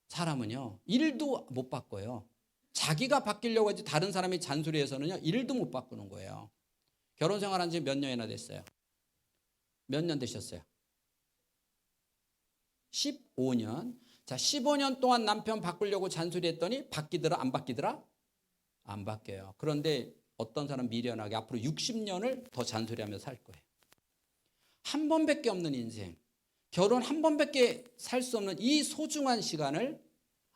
사람은요. 일도 못 바꿔요. 자기가 바뀌려고 하지 다른 사람이 잔소리해서는요. 일도 못 바꾸는 거예요. 결혼 생활한 지 몇 년이나 됐어요? 몇 년 되셨어요? 15년. 자, 15년 동안 남편 바꾸려고 잔소리했더니 바뀌더라 안 바뀌더라? 안 바뀌어요. 그런데 어떤 사람 미련하게 앞으로 60년을 더 잔소리하며 살 거예요. 한 번밖에 없는 인생, 결혼 한 번밖에 살 수 없는 이 소중한 시간을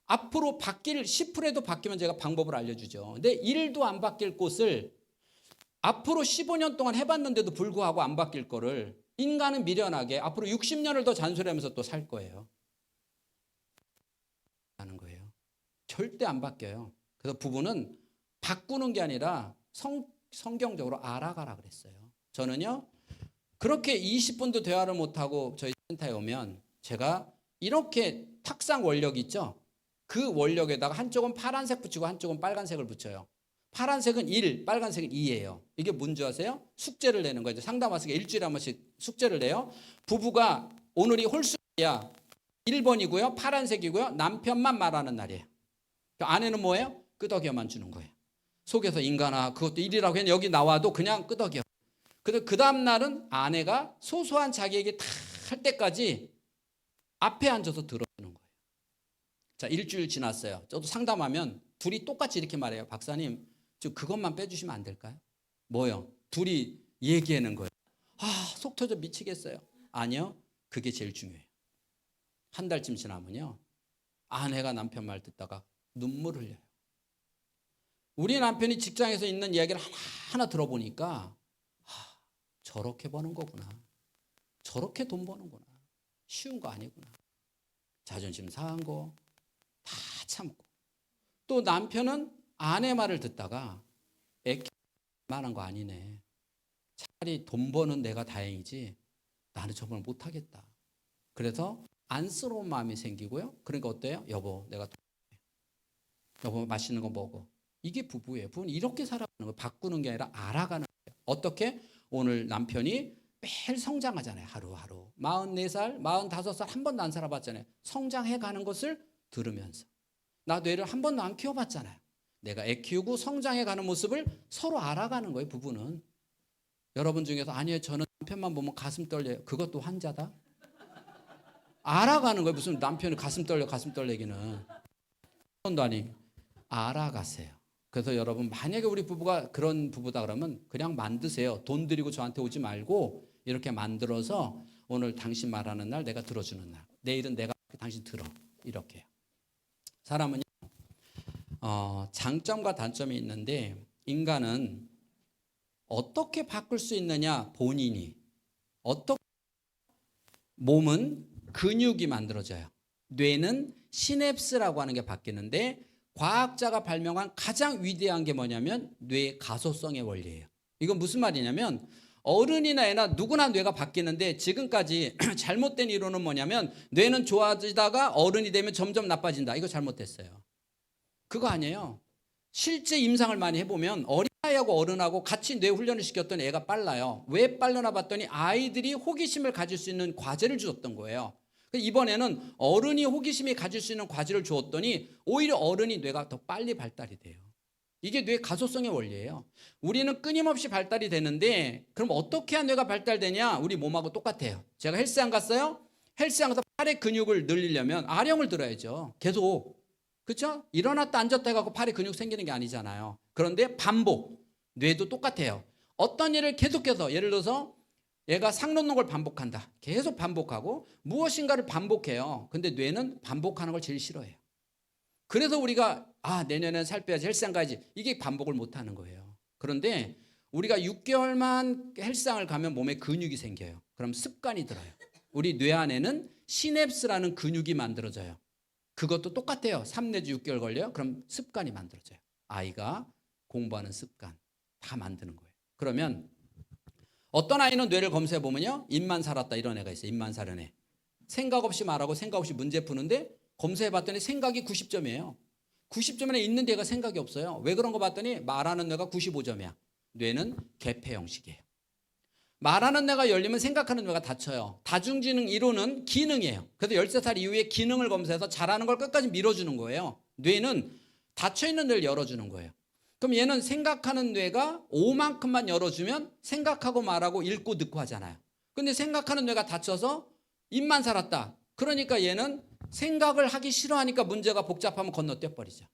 앞으로 바뀔 10%라도 바뀌면 제가 방법을 알려주죠. 근데 1도 안 바뀔 곳을 앞으로 15년 동안 해봤는데도 불구하고 안 바뀔 거를 인간은 미련하게 앞으로 60년을 더 잔소리하면서 또 살 거예요. 하는 거예요. 절대 안 바뀌어요. 그래서 부부는 바꾸는 게 아니라 성경적으로 알아가라 그랬어요. 저는요. 그렇게 20분도 대화를 못하고 저희 센터에 오면 제가 이렇게 탁상 원력 있죠? 그 원력에다가 한쪽은 파란색 붙이고 한쪽은 빨간색을 붙여요. 파란색은 1, 빨간색은 2예요. 이게 뭔지 아세요? 숙제를 내는 거예요. 상담 왔으니까 일주일에 한 번씩 숙제를 내요. 부부가 오늘이 홀수야 1번이고요. 파란색이고요. 남편만 말하는 날이에요. 아내는 뭐예요? 끄덕여만 주는 거예요. 속에서 인간아 그것도 1이라고 했는데 여기 나와도 그냥 끄덕여. 그 다음 날은 아내가 소소한 자기 얘기 다 할 때까지 앞에 앉아서 들어주는 거예요. 자, 일주일 지났어요. 저도 상담하면 둘이 똑같이 이렇게 말해요. 박사님, 좀 그것만 빼주시면 안 될까요? 뭐요? 둘이 얘기하는 거예요. 아, 속 터져 미치겠어요. 아니요, 그게 제일 중요해요. 한 달쯤 지나면요, 아내가 남편 말 듣다가 눈물 흘려요. 우리 남편이 직장에서 있는 이야기를 하나하나 들어보니까 저렇게 버는 거구나. 저렇게 돈 버는구나. 쉬운 거 아니구나. 자존심 상한 거 다 참고. 또 남편은 아내 말을 듣다가 만한 거 아니네. 차라리 돈 버는 내가 다행이지 나는 저걸 못하겠다. 그래서 안쓰러운 마음이 생기고요. 그러니까 어때요? 여보 내가 돈 여보 맛있는 거 먹어. 이게 부부예요. 부부는 이렇게 살아가는 거예요. 바꾸는 게 아니라 알아가는 거예요. 어떻게? 오늘 남편이 매일 성장하잖아요. 하루하루. 44살, 45살 한 번도 안 살아봤잖아요. 성장해 가는 것을 들으면서. 나 뇌를 한 번도 안 키워봤잖아요. 내가 애 키우고 성장해가는 모습을 서로 알아가는 거예요, 부부는. 여러분 중에서 아니요, 저는 남편만 보면 가슴 떨려요. 그것도 환자다. 알아가는 거예요. 무슨 남편이 가슴 떨리기는. 손도 아니. 알아가세요. 그래서 여러분, 만약에 우리 부부가 그런 부부다 그러면 그냥 만드세요. 돈 들이고 저한테 오지 말고 이렇게 만들어서 오늘 당신 말하는 날 내가 들어주는 날, 내일은 내가 당신 들어, 이렇게요. 사람은요, 장점과 단점이 있는데 인간은 어떻게 바꿀 수 있느냐, 본인이. 몸은 근육이 만들어져요. 뇌는 시냅스라고 하는 게 바뀌는데 과학자가 발명한 가장 위대한 게 뭐냐면 뇌 가소성의 원리예요. 이건 무슨 말이냐면 어른이나 애나 누구나 뇌가 바뀌는데 지금까지 잘못된 이론은 뭐냐면 뇌는 좋아지다가 어른이 되면 점점 나빠진다. 이거 잘못됐어요. 그거 아니에요. 실제 임상을 많이 해보면 어린아이하고 어른하고 같이 뇌 훈련을 시켰더니 애가 빨라요. 왜 빨라나 봤더니 아이들이 호기심을 가질 수 있는 과제를 주었던 거예요. 이번에는 어른이 호기심이 가질 수 있는 과제를 주었더니 오히려 어른이 뇌가 더 빨리 발달이 돼요. 이게 뇌 가소성의 원리예요. 우리는 끊임없이 발달이 되는데 그럼 어떻게 해야 뇌가 발달되냐? 우리 몸하고 똑같아요. 제가 헬스장 갔어요. 헬스장 가서 팔의 근육을 늘리려면 아령을 들어야죠. 계속. 그렇죠? 일어났다 앉았다 해갖고 팔에 근육 생기는 게 아니잖아요. 그런데 반복. 뇌도 똑같아요. 어떤 일을 계속해서 예를 들어서 얘가 상 놓는 걸 반복한다. 계속 반복하고 무엇인가를 반복해요. 근데 뇌는 반복하는 걸 제일 싫어해요. 그래서 우리가 내년엔 살 빼야지, 헬스장 가야지, 이게 반복을 못하는 거예요. 그런데 우리가 6개월만 헬스장을 가면 몸에 근육이 생겨요. 그럼 습관이 들어요. 우리 뇌 안에는 시냅스라는 근육이 만들어져요. 그것도 똑같아요. 3 내지 6개월 걸려요. 그럼 습관이 만들어져요. 아이가 공부하는 습관 다 만드는 거예요. 그러면 어떤 아이는 뇌를 검사해 보면요, 입만 살았다 이런 애가 있어요. 입만 살은 애. 생각 없이 말하고 생각 없이 문제 푸는데 검사해 봤더니 생각이 90점이에요. 90점에 있는 데가 생각이 없어요. 왜 그런 거 봤더니 말하는 뇌가 95점이야. 뇌는 개폐 형식이에요. 말하는 뇌가 열리면 생각하는 뇌가 닫혀요. 다중지능 이론은 기능이에요. 그래서 13살 이후에 기능을 검사해서 잘하는 걸 끝까지 밀어주는 거예요. 뇌는 닫혀있는 뇌를 열어주는 거예요. 그럼 얘는 생각하는 뇌가 5만큼만 열어주면 생각하고 말하고 읽고 듣고 하잖아요. 근데 생각하는 뇌가 닫혀서 입만 살았다. 그러니까 얘는 생각을 하기 싫어하니까 문제가 복잡하면 건너뛰어 버리죠.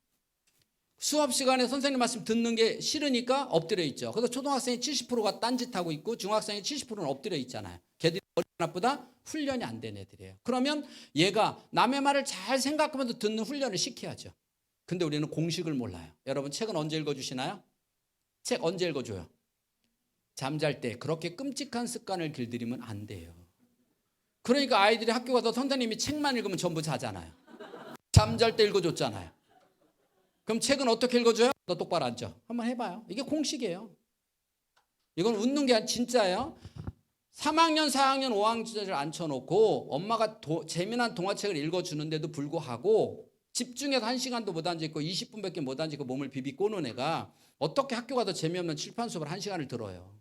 수업 시간에 선생님 말씀 듣는 게 싫으니까 엎드려 있죠. 그래서 초등학생이 70%가 딴짓하고 있고 중학생이 70%는 엎드려 있잖아요. 걔들이 머리나보다 훈련이 안 된 애들이에요. 그러면 얘가 남의 말을 잘 생각하면서 듣는 훈련을 시켜야죠. 근데 우리는 공식을 몰라요. 여러분 책은 언제 읽어주시나요? 책 언제 읽어줘요? 잠잘 때. 그렇게 끔찍한 습관을 길들이면 안 돼요. 그러니까 아이들이 학교 가서 선생님이 책만 읽으면 전부 자잖아요. 잠잘 때 읽어줬잖아요. 그럼 책은 어떻게 읽어줘요? 너 똑바로 앉아. 한번 해봐요. 이게 공식이에요. 이건 웃는 게 진짜예요. 3학년, 4학년, 5학년을 앉혀놓고 엄마가 재미난 동화책을 읽어주는데도 불구하고 집중해서 1시간도 못 앉아있고 20분밖에 못 앉아있고 몸을 비비 꼬는 애가 어떻게 학교 가서 재미없는 칠판 수업을 1시간을 들어요.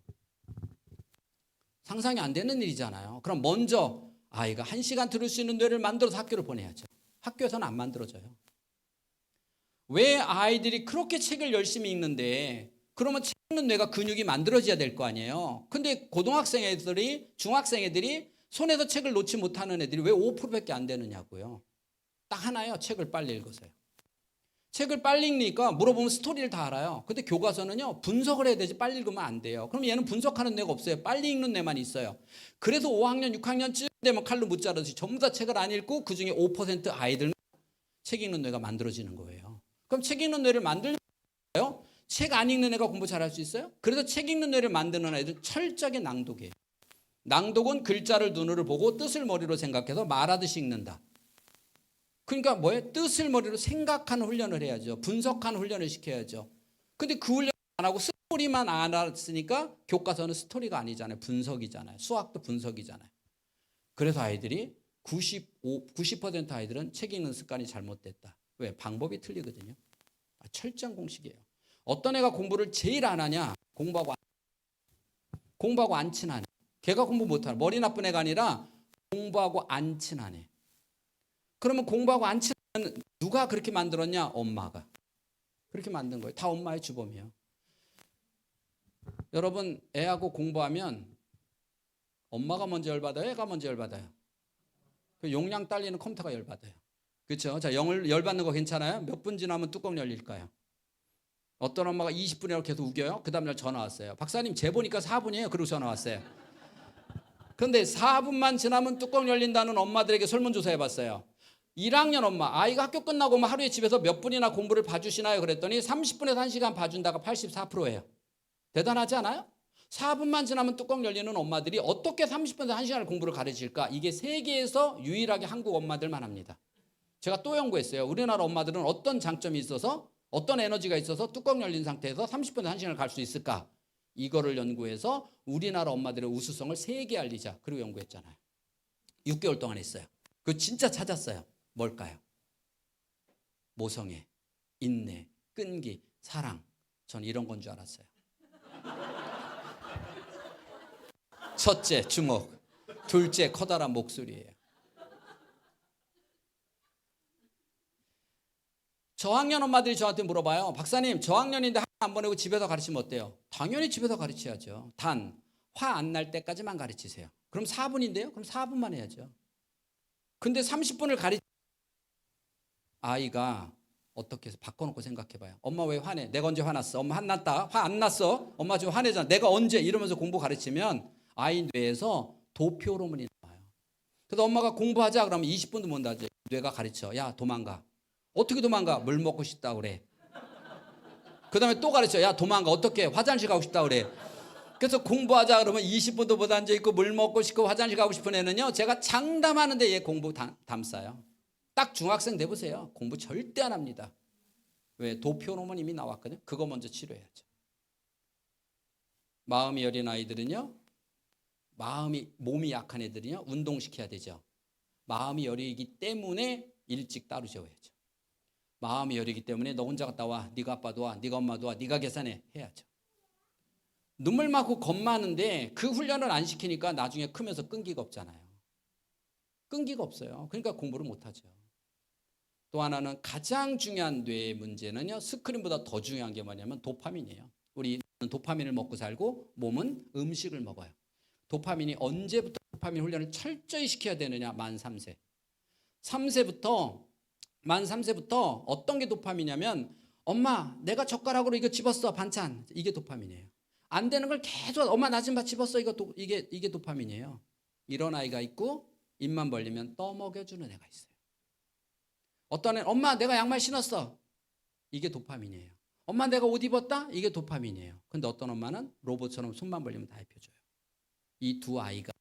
상상이 안 되는 일이잖아요. 그럼 먼저 아이가 1시간 들을 수 있는 뇌를 만들어서 학교를 보내야죠. 학교에서는 안 만들어져요. 왜 아이들이 그렇게 책을 열심히 읽는데 그러면 책 읽는 뇌가 근육이 만들어져야 될 거 아니에요. 근데 고등학생 애들이 중학생 애들이 손에서 책을 놓지 못하는 애들이 왜 5%밖에 안 되느냐고요. 딱 하나요. 책을 빨리 읽으세요. 책을 빨리 읽으니까 물어보면 스토리를 다 알아요. 근데 교과서는요, 분석을 해야 되지 빨리 읽으면 안 돼요. 그럼 얘는 분석하는 뇌가 없어요. 빨리 읽는 뇌만 있어요. 그래서 5학년, 6학년쯤 되면 칼로 못 자르듯이 전부 다 책을 안 읽고 그중에 5% 아이들은 책 읽는 뇌가 만들어지는 거예요. 그럼 책 읽는 뇌를 만들려면 책 안 읽는 애가 공부 잘할 수 있어요? 그래서 책 읽는 뇌를 만드는 아이들은 철저하게 낭독이에요. 낭독은 글자를 눈으로 보고 뜻을 머리로 생각해서 말하듯이 읽는다. 그러니까 뭐예요? 뜻을 머리로 생각하는 훈련을 해야죠. 분석하는 훈련을 시켜야죠. 근데 그 훈련 안 하고 스토리만 알았으니까 교과서는 스토리가 아니잖아요. 분석이잖아요. 수학도 분석이잖아요. 그래서 아이들이 90% 아이들은 책 읽는 습관이 잘못됐다. 왜? 방법이 틀리거든요. 철저한 공식이에요. 어떤 애가 공부를 제일 안 하냐? 공부하고 안 친하네. 걔가 공부 못하네. 머리 나쁜 애가 아니라 공부하고 안 친하네. 그러면 공부하고 안 친한 누가 그렇게 만들었냐? 엄마가. 그렇게 만든 거예요. 다 엄마의 주범이에요. 여러분, 애하고 공부하면 엄마가 먼저 열받아요? 애가 먼저 열받아요? 그 용량 딸리는 컴퓨터가 열받아요. 그렇죠? 자, 열받는 거 괜찮아요? 몇 분 지나면 뚜껑 열릴까요? 어떤 엄마가 20분이라고 계속 우겨요. 그 다음날 전화 왔어요. 박사님 재보니까 4분이에요. 그러고 전화 왔어요. 그런데 4분만 지나면 뚜껑 열린다는 엄마들에게 설문조사 해봤어요. 1학년 엄마, 아이가 학교 끝나고 하루에 집에서 몇 분이나 공부를 봐주시나요? 그랬더니 30분에서 1시간 봐준다가 84%예요. 대단하지 않아요? 4분만 지나면 뚜껑 열리는 엄마들이 어떻게 30분에서 1시간을 공부를 가르칠까? 이게 세계에서 유일하게 한국 엄마들만 합니다. 제가 또 연구했어요. 우리나라 엄마들은 어떤 장점이 있어서, 어떤 에너지가 있어서 뚜껑 열린 상태에서 30분에서 1시간을 갈 수 있을까? 이거를 연구해서 우리나라 엄마들의 우수성을 세계에 알리자. 그리고 연구했잖아요. 6개월 동안 했어요. 그거 진짜 찾았어요. 뭘까요? 모성애, 인내, 끈기, 사랑. 전 이런 건 줄 알았어요. 첫째, 주먹. 둘째, 커다란 목소리예요. 저학년 엄마들이 저한테 물어봐요. 박사님, 저학년인데 학교 안 보내고 집에서 가르치면 어때요? 당연히 집에서 가르쳐야죠. 단, 화 안 날 때까지만 가르치세요. 그럼 4분인데요? 그럼 4분만 해야죠. 근데 30분을 아이가 어떻게 해서 바꿔놓고 생각해봐요. 엄마 왜 화내? 내가 언제 화났어? 엄마 화났다? 화 안 났어? 엄마 지금 화내잖아. 내가 언제? 이러면서 공부 가르치면 아이 뇌에서 도피 호르몬이 나와요. 그래서 엄마가 공부하자 그러면 20분도 못 하죠. 뇌가 가르쳐. 야, 도망가. 어떻게 도망가? 물 먹고 싶다 그래. 그 다음에 또 가르쳐. 야, 도망가. 어떻게? 화장실 가고 싶다 그래. 그래서 공부하자 그러면 20분도 못 앉아있고 물 먹고 싶고 화장실 가고 싶은 애는요, 제가 장담하는데 얘 공부 담싸요. 딱 중학생 돼보세요. 공부 절대 안 합니다. 왜? 도피 호르몬 이미 나왔거든요. 그거 먼저 치료해야죠. 마음이 여린 아이들은요, 몸이 약한 애들은요, 운동시켜야 되죠. 마음이 여리기 때문에 일찍 따로 재워야죠. 마음이 여리기 때문에 너 혼자 갔다 와. 네가 아빠도 와. 네가 엄마도 와. 네가 계산해. 해야죠. 눈물 많고 겁 많은데 그 훈련을 안 시키니까 나중에 크면서 끈기가 없잖아요. 끈기가 없어요. 그러니까 공부를 못하죠. 또 하나는 가장 중요한 뇌의 문제는요, 스크린보다 더 중요한 게 뭐냐면 도파민이에요. 우리는 도파민을 먹고 살고 몸은 음식을 먹어요. 도파민이 언제부터 도파민 훈련을 철저히 시켜야 되느냐? 만 3세. 만 3세부터 어떤 게 도파민이냐면, 엄마 내가 젓가락으로 이거 집었어 반찬. 이게 도파민이에요. 안 되는 걸 계속 엄마 나 좀 봐 집었어. 이게 도파민이에요. 이런 아이가 있고, 입만 벌리면 떠먹여주는 애가 있어요. 어떤 애는 엄마 내가 양말 신었어. 이게 도파민이에요. 엄마 내가 옷 입었다. 이게 도파민이에요. 근데 어떤 엄마는 로봇처럼 손만 벌리면 다 입혀줘요. 이 두 아이가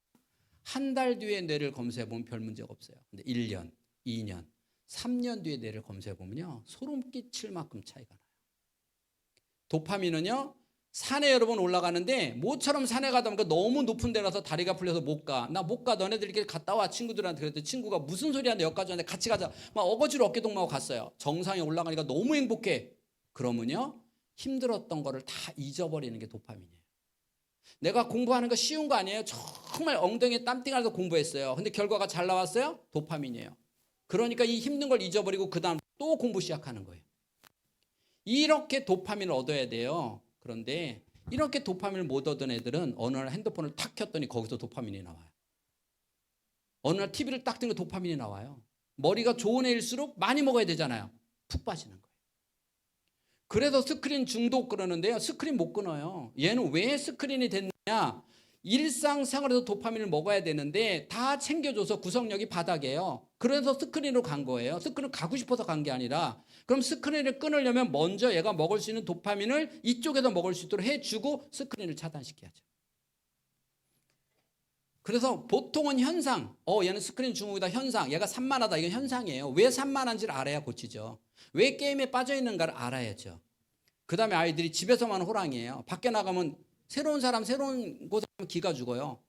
한 달 뒤에 뇌를 검사해보면 별 문제가 없어요. 근데 1년, 2년, 3년 뒤에 뇌를 검사해보면요, 소름 끼칠 만큼 차이가 나요. 도파민은요, 산에 여러 번 올라가는데 모처럼 산에 가다 보니까 너무 높은 데라서 다리가 풀려서 못 가. 나 못 가. 너네들끼리 갔다 와. 친구들한테 그랬더니 친구가 무슨 소리 하는데 여기까지 왔는데 같이 가자. 막 어거지로 어깨동무하고 갔어요. 정상에 올라가니까 너무 행복해. 그러면요, 힘들었던 거를 다 잊어버리는 게 도파민이에요. 내가 공부하는 거 쉬운 거 아니에요? 정말 엉덩이에 땀띠가 나서 공부했어요. 근데 결과가 잘 나왔어요? 도파민이에요. 그러니까 이 힘든 걸 잊어버리고 그 다음 또 공부 시작하는 거예요. 이렇게 도파민을 얻어야 돼요. 그런데 이렇게 도파민을 못 얻은 애들은 어느 날 핸드폰을 탁 켰더니 거기서 도파민이 나와요. 어느 날 TV를 딱 뜨면 도파민이 나와요. 머리가 좋은 애일수록 많이 먹어야 되잖아요. 푹 빠지는 거예요. 그래서 스크린 중독 그러는데요, 스크린 못 끊어요. 얘는 왜 스크린이 됐느냐? 일상생활에서 도파민을 먹어야 되는데 다 챙겨줘서 구성력이 바닥이에요. 그래서 스크린으로 간 거예요. 스크린 가고 싶어서 간 게 아니라, 그럼 스크린을 끊으려면 먼저 얘가 먹을 수 있는 도파민을 이쪽에서 먹을 수 있도록 해주고 스크린을 차단시켜야죠. 그래서 보통은 현상, 얘는 스크린 중독이다 현상, 얘가 산만하다 이건 현상이에요. 왜 산만한지를 알아야 고치죠. 왜 게임에 빠져 있는가를 알아야죠. 그 다음에 아이들이 집에서만 호랑이에요. 밖에 나가면 새로운 사람, 새로운 곳에 가면 기가 죽어요.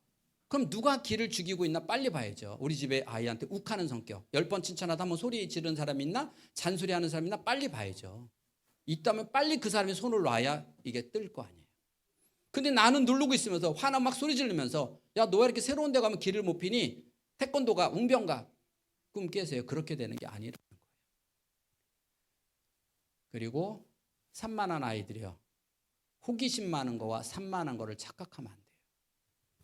그럼 누가 기를 죽이고 있나 빨리 봐야죠. 우리 집에 아이한테 욱하는 성격, 10번 칭찬하다 한번 소리 지르는 사람이 있나, 잔소리하는 사람이 있나 빨리 봐야죠. 있다면 빨리 그 사람이 손을 놔야 이게 뜰 거 아니에요. 근데 나는 누르고 있으면서 화나 막 소리 지르면서, 야 너 왜 이렇게 새로운 데 가면 길을 못 피니? 태권도가 웅변가 꿈 깨세요. 그렇게 되는 게 아니라는 거예요. 그리고 산만한 아이들이요. 호기심 많은 거와 산만한 거를 착각하면 안 돼요.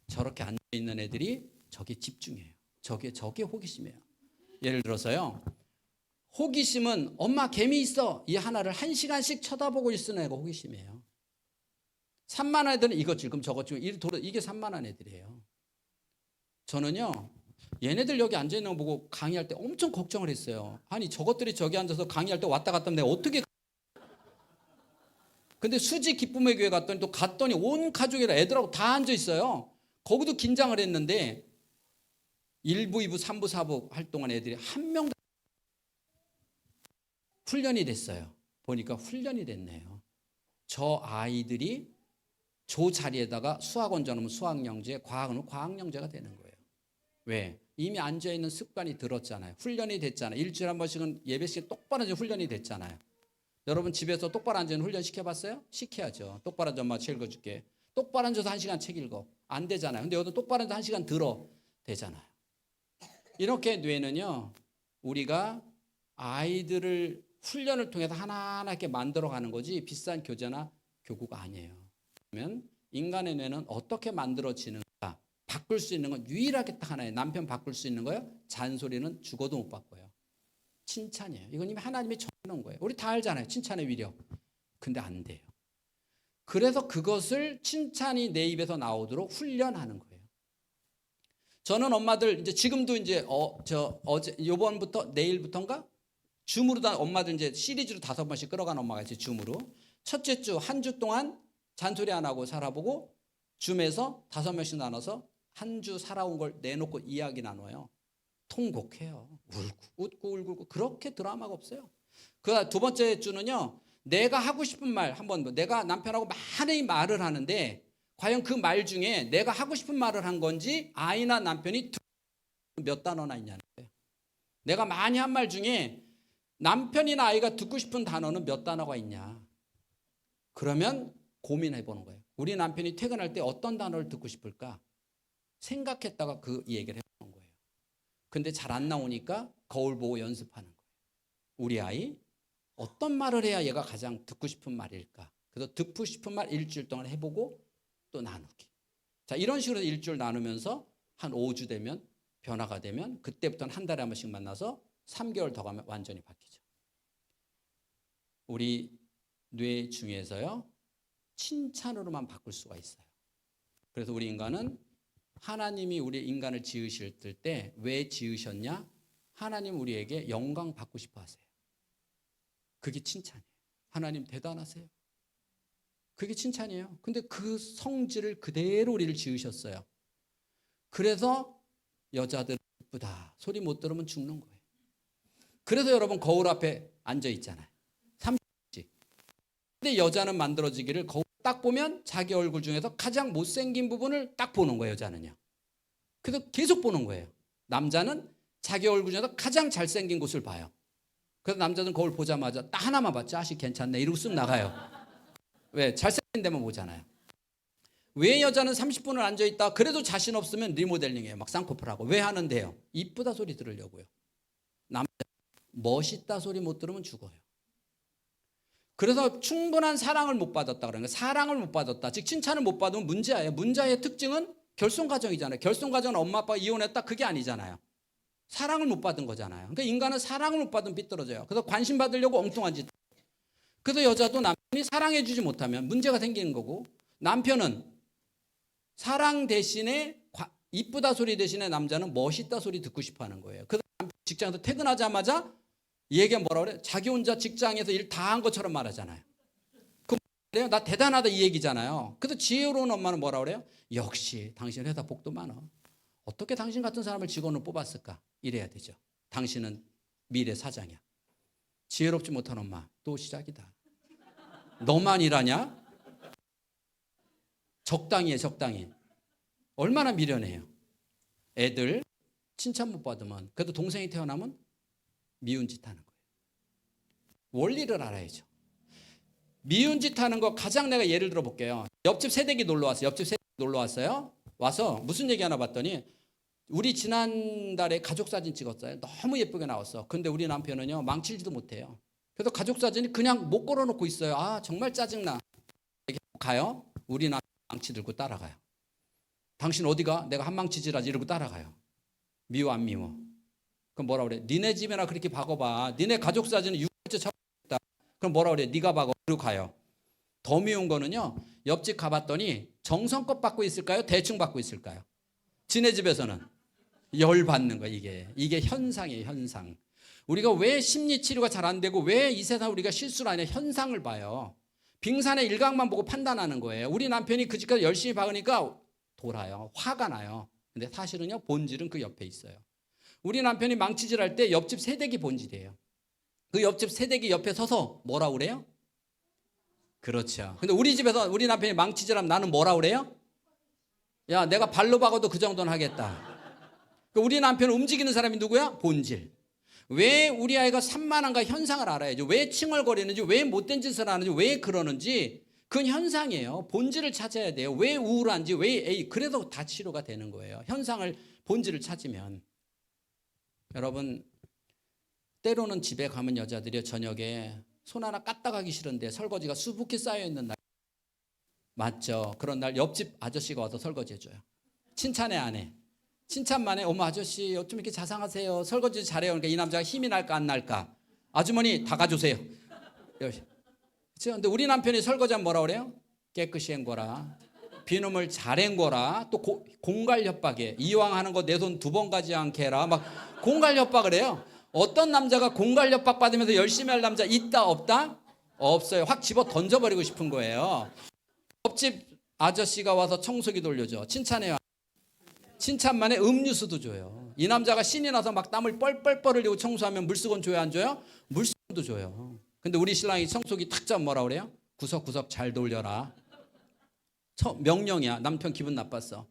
저렇게 앉아있는 애들이 저게 집중해요. 저게 호기심이에요. 예를 들어서요. 호기심은 엄마 개미 있어. 이 하나를 1시간씩 쳐다보고 있는 애가 호기심이에요. 산만한 애들은 이것 지금 저것 지금 이게 산만한 애들이에요. 저는요. 얘네들 여기 앉아있는 거 보고 강의할 때 엄청 걱정을 했어요. 아니 저것들이 저기 앉아서 강의할 때 왔다 갔다 하면 내가 어떻게. 근데 수지 기쁨의 교회 갔더니 온 가족이랑 애들하고 다 앉아있어요. 거기도 긴장을 했는데 1부, 2부, 3부, 4부 활동한 애들이 한 명도 훈련이 됐어요. 보니까 훈련이 됐네요. 저 아이들이 저 자리에다가 수학 얹어놓으면 수학영재, 과학은 과학영재가 되는 거예요. 왜? 이미 앉아있는 습관이 들었잖아요. 훈련이 됐잖아요. 일주일에 한 번씩은 예배 시간에 똑바로 앉아 훈련이 됐잖아요. 여러분 집에서 똑바로 앉아있는 훈련 시켜봤어요? 시켜야죠. 똑바로 앉아 엄마 책 읽어줄게. 똑바로 앉아서 1시간 책 읽어. 안 되잖아요. 근데 여기도 똑바로 앉아서 1시간 들어. 되잖아요. 이렇게 뇌는요. 우리가 아이들을 훈련을 통해서 하나하나 이렇게 만들어가는 거지 비싼 교재나 교구가 아니에요. 그러면 인간의 뇌는 어떻게 만들어지는가? 바꿀 수 있는 건 유일하게 딱 하나예요. 남편 바꿀 수 있는 거예요. 잔소리는 죽어도 못 바꿔요. 칭찬이에요. 이건 이미 하나님이 정해놓은 거예요. 우리 다 알잖아요. 칭찬의 위력. 근데 안 돼요. 그래서 그것을 칭찬이 내 입에서 나오도록 훈련하는 거예요. 저는 엄마들 이제 지금도 이제 어제 요번부터 내일부터인가 줌으로 다 엄마들 이제 시리즈로 5번씩 끌어가는 엄마가 있어요. 줌으로. 첫째 주 한 주 동안 잔소리 안 하고 살아보고 줌에서 5명씩 나눠서 한 주 살아온 걸 내놓고 이야기 나눠요. 통곡해요. 웃고 울고 그렇게 드라마가 없어요. 그 두 번째 주는요. 내가 하고 싶은 말 한번 내가 남편하고 많이 말을 하는데 과연 그 말 중에 내가 하고 싶은 말을 한 건지 아이나 남편이 몇 단어나 있냐는 거예요. 내가 많이 한 말 중에 남편이나 아이가 듣고 싶은 단어는 몇 단어가 있냐. 그러면 고민해 보는 거예요. 우리 남편이 퇴근할 때 어떤 단어를 듣고 싶을까? 생각했다가 그 얘기를 해보는 거예요. 근데 잘 안 나오니까 거울 보고 연습하는 거예요. 우리 아이 어떤 말을 해야 얘가 가장 듣고 싶은 말일까? 그래서 듣고 싶은 말 일주일 동안 해보고 또 나누기. 자, 이런 식으로 일주일 나누면서 한 5주 되면 변화가 되면 그때부터는 한 달에 한 번씩 만나서 3개월 더 가면 완전히 바뀌죠. 우리 뇌 중에서요. 칭찬으로만 바꿀 수가 있어요. 그래서 우리 인간은 하나님이 우리 인간을 지으실 때 왜 지으셨냐? 하나님 우리에게 영광 받고 싶어 하세요. 그게 칭찬이에요. 하나님 대단하세요. 그게 칭찬이에요. 근데 그 성질을 그대로 우리를 지으셨어요. 그래서 여자들 예쁘다 소리 못 들으면 죽는 거예요. 그래서 여러분 거울 앞에 앉아 있잖아요. 30지. 근데 여자는 만들어지기를 거울 딱 보면 자기 얼굴 중에서 가장 못생긴 부분을 딱 보는 거예요. 여자는요. 그래서 계속 보는 거예요. 남자는 자기 얼굴 중에서 가장 잘생긴 곳을 봐요. 그래서 남자는 거울 보자마자 딱 하나만 봐. 자식 괜찮네 이러고 쓱 나가요. 왜? 잘생긴 데만 보잖아요. 왜 여자는 30분을 앉아있다 그래도 자신 없으면 리모델링해요. 막 쌍꺼풀하고. 왜 하는데요? 이쁘다 소리 들으려고요. 남자 멋있다 소리 못 들으면 죽어요. 그래서 충분한 사랑을 못 받았다 그러는 거예요. 사랑을 못 받았다. 즉 칭찬을 못 받으면 문제예요. 문제의 특징은 결손가정이잖아요. 결손가정은 엄마 아빠가 이혼했다 그게 아니잖아요. 사랑을 못 받은 거잖아요. 그러니까 인간은 사랑을 못 받으면 삐뚤어져요. 그래서 관심 받으려고 엉뚱한 짓. 그래서 여자도 남편이 사랑해 주지 못하면 문제가 생기는 거고 남편은 사랑 대신에 이쁘다 소리 대신에 남자는 멋있다 소리 듣고 싶어 하는 거예요. 그래서 직장에서 퇴근하자마자 이 얘기가 뭐라 그래? 자기 혼자 직장에서 일 다 한 것처럼 말하잖아요. 그래요? 나 대단하다 이 얘기잖아요. 그래서 지혜로운 엄마는 뭐라 그래요? 역시 당신 회사 복도 많아. 어떻게 당신 같은 사람을 직원으로 뽑았을까? 이래야 되죠. 당신은 미래 사장이야. 지혜롭지 못한 엄마 또 시작이다. 너만 일하냐? 적당히 해 적당히. 얼마나 미련해요. 애들 칭찬 못 받으면 그래도 동생이 태어나면 미운 짓 하는 거예요. 원리를 알아야죠. 미운 짓 하는 거 가장 내가 예를 들어 볼게요. 옆집 새댁이 놀러 왔어요. 옆집 새댁이 놀러 왔어요. 와서 무슨 얘기 하나 봤더니 우리 지난달에 가족 사진 찍었어요. 너무 예쁘게 나왔어. 근데 우리 남편은요 망칠지도 못해요. 그래서 가족 사진이 그냥 못 걸어놓고 있어요. 아 정말 짜증나. 가요. 우리 남편 망치 들고 따라가요. 당신 어디가? 내가 한 망치질하지 이러고 따라가요. 미워 안 미워? 그럼 뭐라 그래? 니네 집이나 그렇게 박아봐. 니네 가족 사진은 6개월째 찾았다. 그럼 뭐라 그래? 네가 박아. 그리고 가요. 더 미운 거는요. 옆집 가봤더니 정성껏 받고 있을까요? 대충 받고 있을까요? 지네 집에서는 열 받는 거 이게 현상이에요. 현상. 우리가 왜 심리 치료가 잘 안 되고 왜 이 세상 우리가 실수를 하냐? 현상을 봐요. 빙산의 일각만 보고 판단하는 거예요. 우리 남편이 그 집까지 열심히 박으니까 돌아요. 화가 나요. 근데 사실은요. 본질은 그 옆에 있어요. 우리 남편이 망치질할 때 옆집 새댁이 본질이에요. 그 옆집 새댁이 옆에 서서 뭐라 그래요? 그렇죠. 근데 우리 집에서 우리 남편이 망치질하면 나는 뭐라 그래요? 야, 내가 발로 박아도 그 정도는 하겠다. 우리 남편을 움직이는 사람이 누구야? 본질. 왜 우리 아이가 산만한가 현상을 알아야죠. 왜 칭얼거리는지, 왜 못된 짓을 하는지, 왜 그러는지 그건 현상이에요. 본질을 찾아야 돼요. 왜 우울한지, 그래도 다 치료가 되는 거예요. 현상을, 본질을 찾으면. 여러분, 때로는 집에 가면 여자들이 저녁에 손 하나 까딱 하기 싫은데 설거지가 수북히 쌓여있는 날 맞죠? 그런 날 옆집 아저씨가 와서 설거지 해줘요. 칭찬해 안 해? 칭찬만 해. 어머 아저씨 어쩜 이렇게 자상하세요. 설거지 잘해요. 그러니까 이 남자가 힘이 날까 안 날까? 아주머니 다 가주세요. 그렇죠? 근데 우리 남편이 설거지하면 뭐라 그래요? 깨끗이 헹궈라. 비누물 잘 헹궈라. 또 공갈 협박해. 이왕 하는 거 내 손 2번 가지 않게 해라. 막 공갈 협박을 해요. 어떤 남자가 공갈 협박 받으면서 열심히 할 남자 있다 없다? 없어요. 확 집어 던져버리고 싶은 거예요. 옆집 아저씨가 와서 청소기 돌려줘. 칭찬해요. 칭찬만에 음료수도 줘요. 이 남자가 신이 나서 막 땀을 뻘뻘뻘 흘리고 청소하면 물수건 줘요 안 줘요? 물수건도 줘요. 근데 우리 신랑이 청소기 탁 잡으면 뭐라 그래요? 구석구석 잘 돌려라. 명령이야. 남편 기분 나빴어.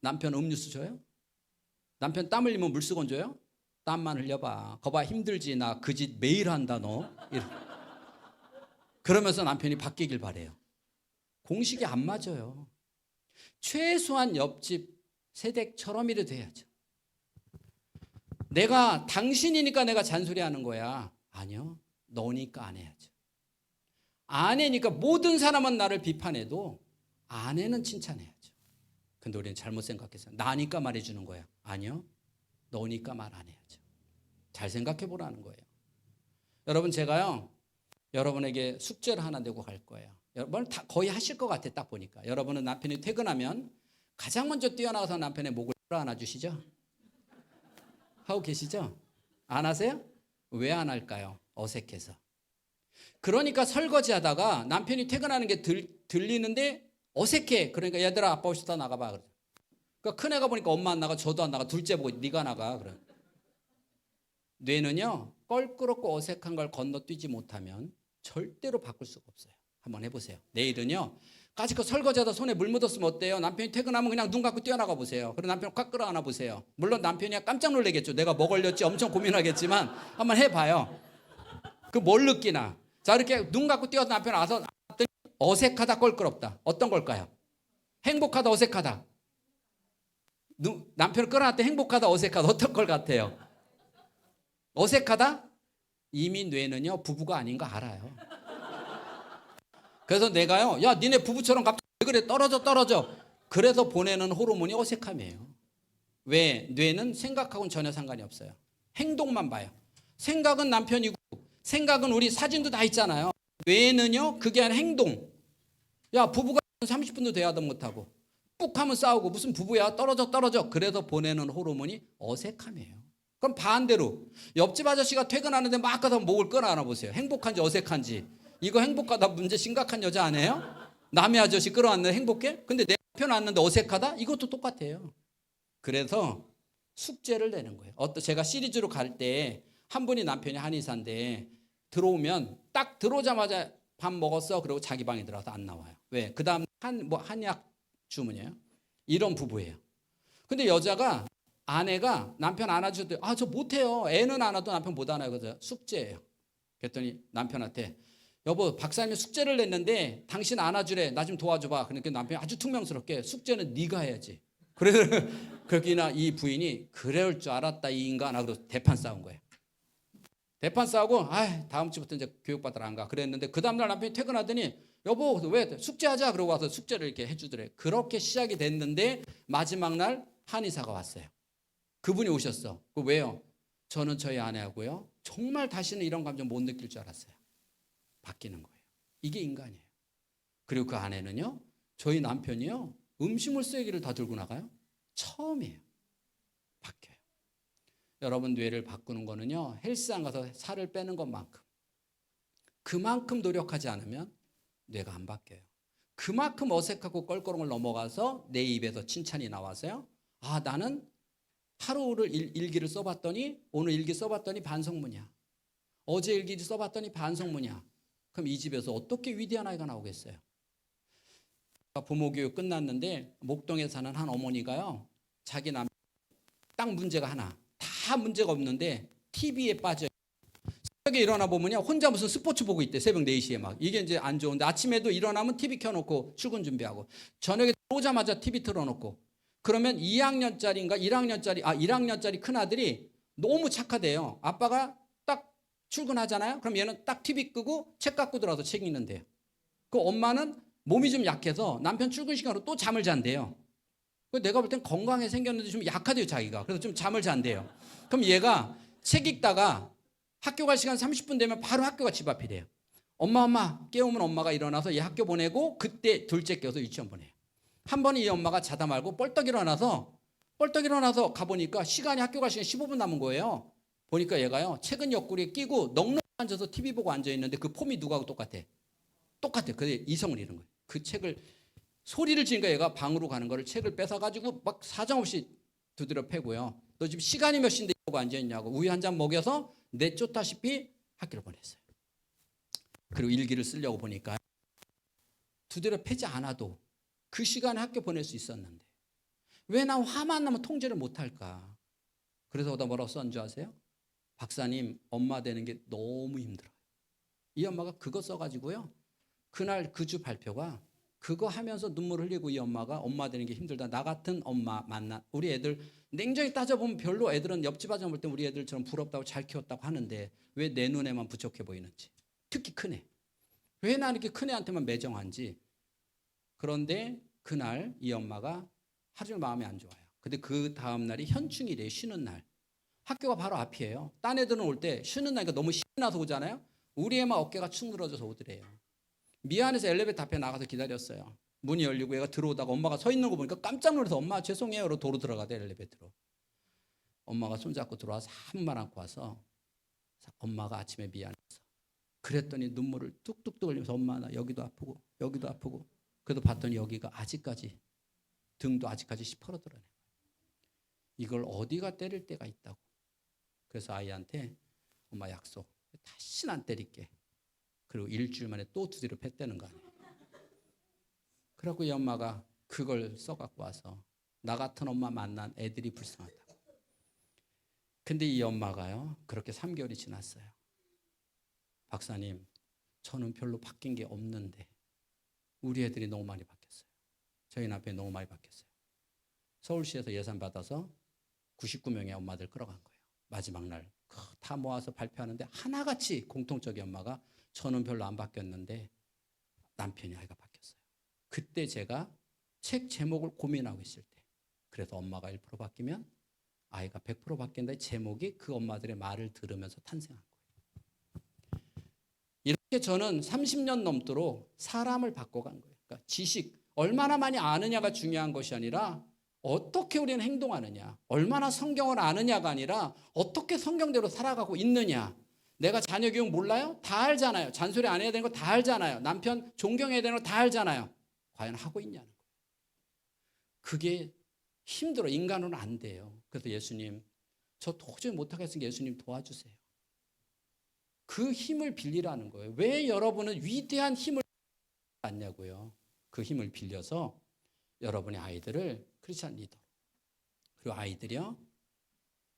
남편 음료수 줘요? 남편 땀 흘리면 물수건 줘요? 땀만 흘려봐. 거봐 힘들지. 나 그 짓 매일 한다 너. 그러면서 남편이 바뀌길 바래요. 공식이 안 맞아요. 최소한 옆집 세댁처럼이라도 돼야죠. 내가 당신이니까 내가 잔소리하는 거야. 아니요. 너니까 안 해야죠. 아내니까 모든 사람은 나를 비판해도 아내는 칭찬해야죠. 근데 우리는 잘못 생각했어요. 나니까 말해주는 거야. 아니요. 너니까 말 안 해야죠. 잘 생각해 보라는 거예요. 여러분 제가요. 여러분에게 숙제를 하나 내고 갈 거예요. 여러분 다 거의 하실 것 같아 딱 보니까. 여러분은 남편이 퇴근하면 가장 먼저 뛰어나가서 남편의 목을 끌어안아 주시죠? 하고 계시죠? 안 하세요? 왜 안 할까요? 어색해서. 그러니까 설거지 하다가 남편이 퇴근하는 게 들리는데 어색해. 그러니까 얘들아 아빠 오시다 나가봐. 그러니까 큰애가 보니까 엄마 안 나가 저도 안 나가. 둘째 보고 네가 나가. 그래. 뇌는요. 껄끄럽고 어색한 걸 건너뛰지 못하면 절대로 바꿀 수가 없어요. 한번 해보세요. 내일은요. 까짓거 설거지하다 손에 물 묻었으면 어때요? 남편이 퇴근하면 그냥 눈 감고 뛰어나가 보세요. 그리고 남편 꽉 끌어안아 보세요. 물론 남편이 깜짝 놀라겠죠. 내가 뭐 걸렸지 엄청 고민하겠지만 한번 해봐요. 그 뭘 느끼나. 자 이렇게 눈 감고 뛰어서 남편 와서 어색하다 껄끄럽다. 어떤 걸까요? 행복하다 어색하다. 남편을 끌어안을 때 행복하다 어색하다. 어떤 걸 같아요? 어색하다? 이미 뇌는요 부부가 아닌 거 알아요. 그래서 내가요, 야, 니네 부부처럼 갑자기 왜 그래? 떨어져. 그래서 보내는 호르몬이 어색함이에요. 왜? 뇌는 생각하고는 전혀 상관이 없어요. 행동만 봐요. 생각은 남편이고, 생각은 우리 사진도 다 있잖아요. 뇌는요, 그게 아니라 행동. 야, 부부가 30분도 대화도 못하고, 꾹 하면 싸우고, 무슨 부부야? 떨어져. 그래서 보내는 호르몬이 어색함이에요. 그럼 반대로, 옆집 아저씨가 퇴근하는데 막 가서 목을 끌어안아 보세요. 행복한지 어색한지. 이거 행복하다 문제 심각한 여자 아니에요? 남의 아저씨 끌어안는 행복해? 근데 내 편 왔는데 어색하다? 이것도 똑같아요. 그래서 숙제를 내는 거예요. 제가 시리즈로 갈 때 한 분이 남편이 한의사인데 들어오면 딱 들어오자마자 밥 먹었어. 그리고 자기 방에 들어가서 안 나와요. 왜? 그 다음 한약 주문이에요. 이런 부부예요. 근데 여자가 아내가 남편 안아줄 때 저 못해요. 애는 안아도 남편 못 안아요. 그래서 숙제예요. 그랬더니 남편한테 여보 박사님이 숙제를 냈는데 당신 안아주래. 나 좀 도와줘봐. 그러니까 남편이 아주 퉁명스럽게 숙제는 네가 해야지. 그래서 거기나 이 부인이 그럴 줄 알았다 이 인간 하고 대판 싸운 거예요. 대판 싸우고 다음 주부터 이제 교육받으러 안 가. 그랬는데 그 다음날 남편이 퇴근하더니 여보 왜 숙제하자 그러고 와서 숙제를 이렇게 해주더래. 그렇게 시작이 됐는데 마지막 날 한의사가 왔어요. 그분이 오셨어. 왜요? 저는 저희 아내하고요. 정말 다시는 이런 감정 못 느낄 줄 알았어요. 바뀌는 거예요. 이게 인간이에요. 그리고 그 아내는요. 저희 남편이요. 음식물 쓰레기를 다 들고 나가요. 처음이에요. 바뀌어요. 여러분 뇌를 바꾸는 거는요. 헬스장 가서 살을 빼는 것만큼 그만큼 노력하지 않으면 뇌가 안 바뀌어요. 그만큼 어색하고 껄끄러움을 넘어가서 내 입에서 칭찬이 나와서요. 나는 하루를 일기를 써봤더니 오늘 일기 써봤더니 반성문이야. 어제 일기 써봤더니 반성문이야. 그럼 이 집에서 어떻게 위대한 아이가 나오겠어요? 부모 교육 끝났는데 목동에 사는 한 어머니가요. 자기 남편 딱 문제가 하나. 다 문제가 없는데 TV에 빠져요. 새벽에 일어나 보면요. 혼자 무슨 스포츠 보고 있대. 새벽 4시에 막. 이게 이제 안 좋은데 아침에도 일어나면 TV 켜놓고 출근 준비하고 저녁에 오자마자 TV 틀어놓고 그러면 2학년짜리인가 1학년짜리 큰아들이 너무 착하대요. 아빠가 딱 출근하잖아요. 그럼 얘는 딱 TV 끄고 책 갖고 들어와서 책 읽는데요. 그 엄마는 몸이 좀 약해서 남편 출근 시간으로 또 잠을 잔대요. 내가 볼 땐 건강해 생겼는데 좀 약하대요, 자기가. 그래서 좀 잠을 잔대요. 그럼 얘가 책 읽다가 학교 갈 시간 30분 되면 바로 학교가 집 앞이래요. 엄마 깨우면 엄마가 일어나서 얘 학교 보내고 그때 둘째 깨워서 유치원 보내요. 한 번은 이 엄마가 자다 말고 뻘떡 일어나서 가보니까 시간이 학교 갈 시간 15분 남은 거예요. 보니까 얘가요. 책은 옆구리에 끼고 넉넉히 앉아서 TV 보고 앉아있는데 그 폼이 누구하고 똑같아. 그게 이성을 잃은 거예요. 그 책을 소리를 지니까 얘가 방으로 가는 거를 책을 뺏어가지고 막 사정없이 두드려 패고요. 너 지금 시간이 몇 시인데 이러고 앉아있냐고 우유 한 잔 먹여서 내쫓다시피 학교를 보냈어요. 그리고 일기를 쓰려고 보니까 두드려 패지 않아도 그 시간에 학교 보낼 수 있었는데 왜 난 화만 나면 통제를 못할까? 그래서 어디다 뭐라고 썼는 줄 아세요? 박사님 엄마 되는 게 너무 힘들어요. 이 엄마가 그거 써가지고요. 그날 그 주 발표가 그거 하면서 눈물 흘리고 이 엄마가 엄마 되는 게 힘들다. 나 같은 엄마 만나 우리 애들 냉정히 따져보면 별로 애들은 옆집 아줌마 볼 때 우리 애들처럼 부럽다고 잘 키웠다고 하는데 왜 내 눈에만 부족해 보이는지. 특히 큰애. 왜 나 이렇게 큰애한테만 매정한지. 그런데 그날 이 엄마가 하루 종일 마음이 안 좋아요. 근데 그 다음 날이 현충일이에요. 쉬는 날. 학교가 바로 앞이에요. 딴 애들은 올 때 쉬는 날이니까 너무 신나서 오잖아요. 우리 애만 어깨가 축 늘어져서 오더래요. 미안해서 엘리베이터 앞에 나가서 기다렸어요. 문이 열리고 얘가 들어오다가 엄마가 서 있는 거 보니까 깜짝 놀라서 엄마 죄송해요. 그러고 도로 들어가대 엘리베이터로. 엄마가 손잡고 들어와서 한 번 안고 와서 엄마가 아침에 미안해서 그랬더니 눈물을 뚝뚝뚝 흘리면서 엄마 나 여기도 아프고 그래도 봤더니 여기가 아직까지 등도 아직까지 시퍼러들어요. 이걸 어디가 때릴 때가 있다고. 그래서 아이한테 엄마 약속 다시는 안 때릴게. 그리고 일주일 만에 또 두드려 팼다는 거 아니에요. 그래갖고 이 엄마가 그걸 써갖고 와서 나 같은 엄마 만난 애들이 불쌍하다고. 근데 이 엄마가요. 그렇게 3개월이 지났어요. 박사님 저는 별로 바뀐 게 없는데 우리 애들이 너무 많이 바뀌었어요. 저희 남편이 너무 많이 바뀌었어요. 서울시에서 예산 받아서 99명의 엄마들 끌어간 거예요. 마지막 날 다 모아서 발표하는데 하나같이 공통적인 엄마가 저는 별로 안 바뀌었는데 남편이 아이가 바뀌었어요. 그때 제가 책 제목을 고민하고 있을 때 그래서 엄마가 1% 바뀌면 아이가 100% 바뀐다의 제목이 그 엄마들의 말을 들으면서 탄생한 거예요. 이렇게 저는 30년 넘도록 사람을 바꿔간 거예요. 그러니까 지식, 얼마나 많이 아느냐가 중요한 것이 아니라 어떻게 우리는 행동하느냐, 얼마나 성경을 아느냐가 아니라 어떻게 성경대로 살아가고 있느냐. 내가 자녀 교육 몰라요? 다 알잖아요. 잔소리 안 해야 되는 거 다 알잖아요. 남편 존경해야 되는 거 다 알잖아요. 과연 하고 있냐는 거예요. 그게 힘들어. 인간으로는 안 돼요. 그래서 예수님, 저 도저히 못하겠으니까 예수님 도와주세요. 그 힘을 빌리라는 거예요. 왜 여러분은 위대한 힘을 받냐고요. 그 힘을 빌려서 여러분의 아이들을 크리스찬 리더. 그리고 아이들이요.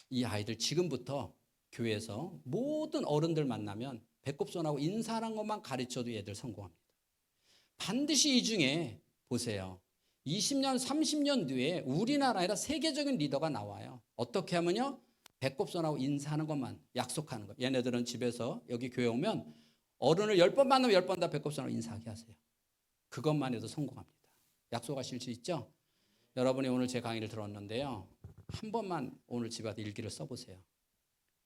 이 아이들 지금부터 교회에서 모든 어른들 만나면 배꼽손하고 인사하는 것만 가르쳐도 얘들 성공합니다. 반드시 이 중에 보세요. 20년, 30년 뒤에 우리나라 아니라 세계적인 리더가 나와요. 어떻게 하면요? 배꼽손하고 인사하는 것만 약속하는 거. 얘네들은 집에서 여기 교회 오면 어른을 10번 만나면 10번 다 배꼽손하고 인사하게 하세요. 그것만 해도 성공합니다. 약속하실 수 있죠? 여러분이 오늘 제 강의를 들었는데요. 한 번만 오늘 집에 와서 일기를 써보세요.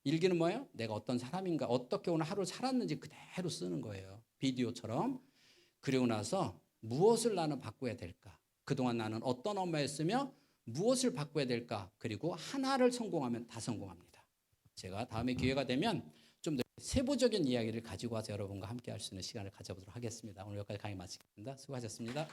일기는 뭐예요? 내가 어떤 사람인가, 어떻게 오늘 하루 살았는지 그대로 쓰는 거예요. 비디오처럼. 그리고 나서 무엇을 나는 바꿔야 될까? 그동안 나는 어떤 업무였으며 무엇을 바꿔야 될까? 그리고 하나를 성공하면 다 성공합니다. 제가 다음에 기회가 되면 좀 더 세부적인 이야기를 가지고 와서 여러분과 함께 할 수 있는 시간을 가져보도록 하겠습니다. 오늘 여기까지 강의 마치겠습니다. 수고하셨습니다.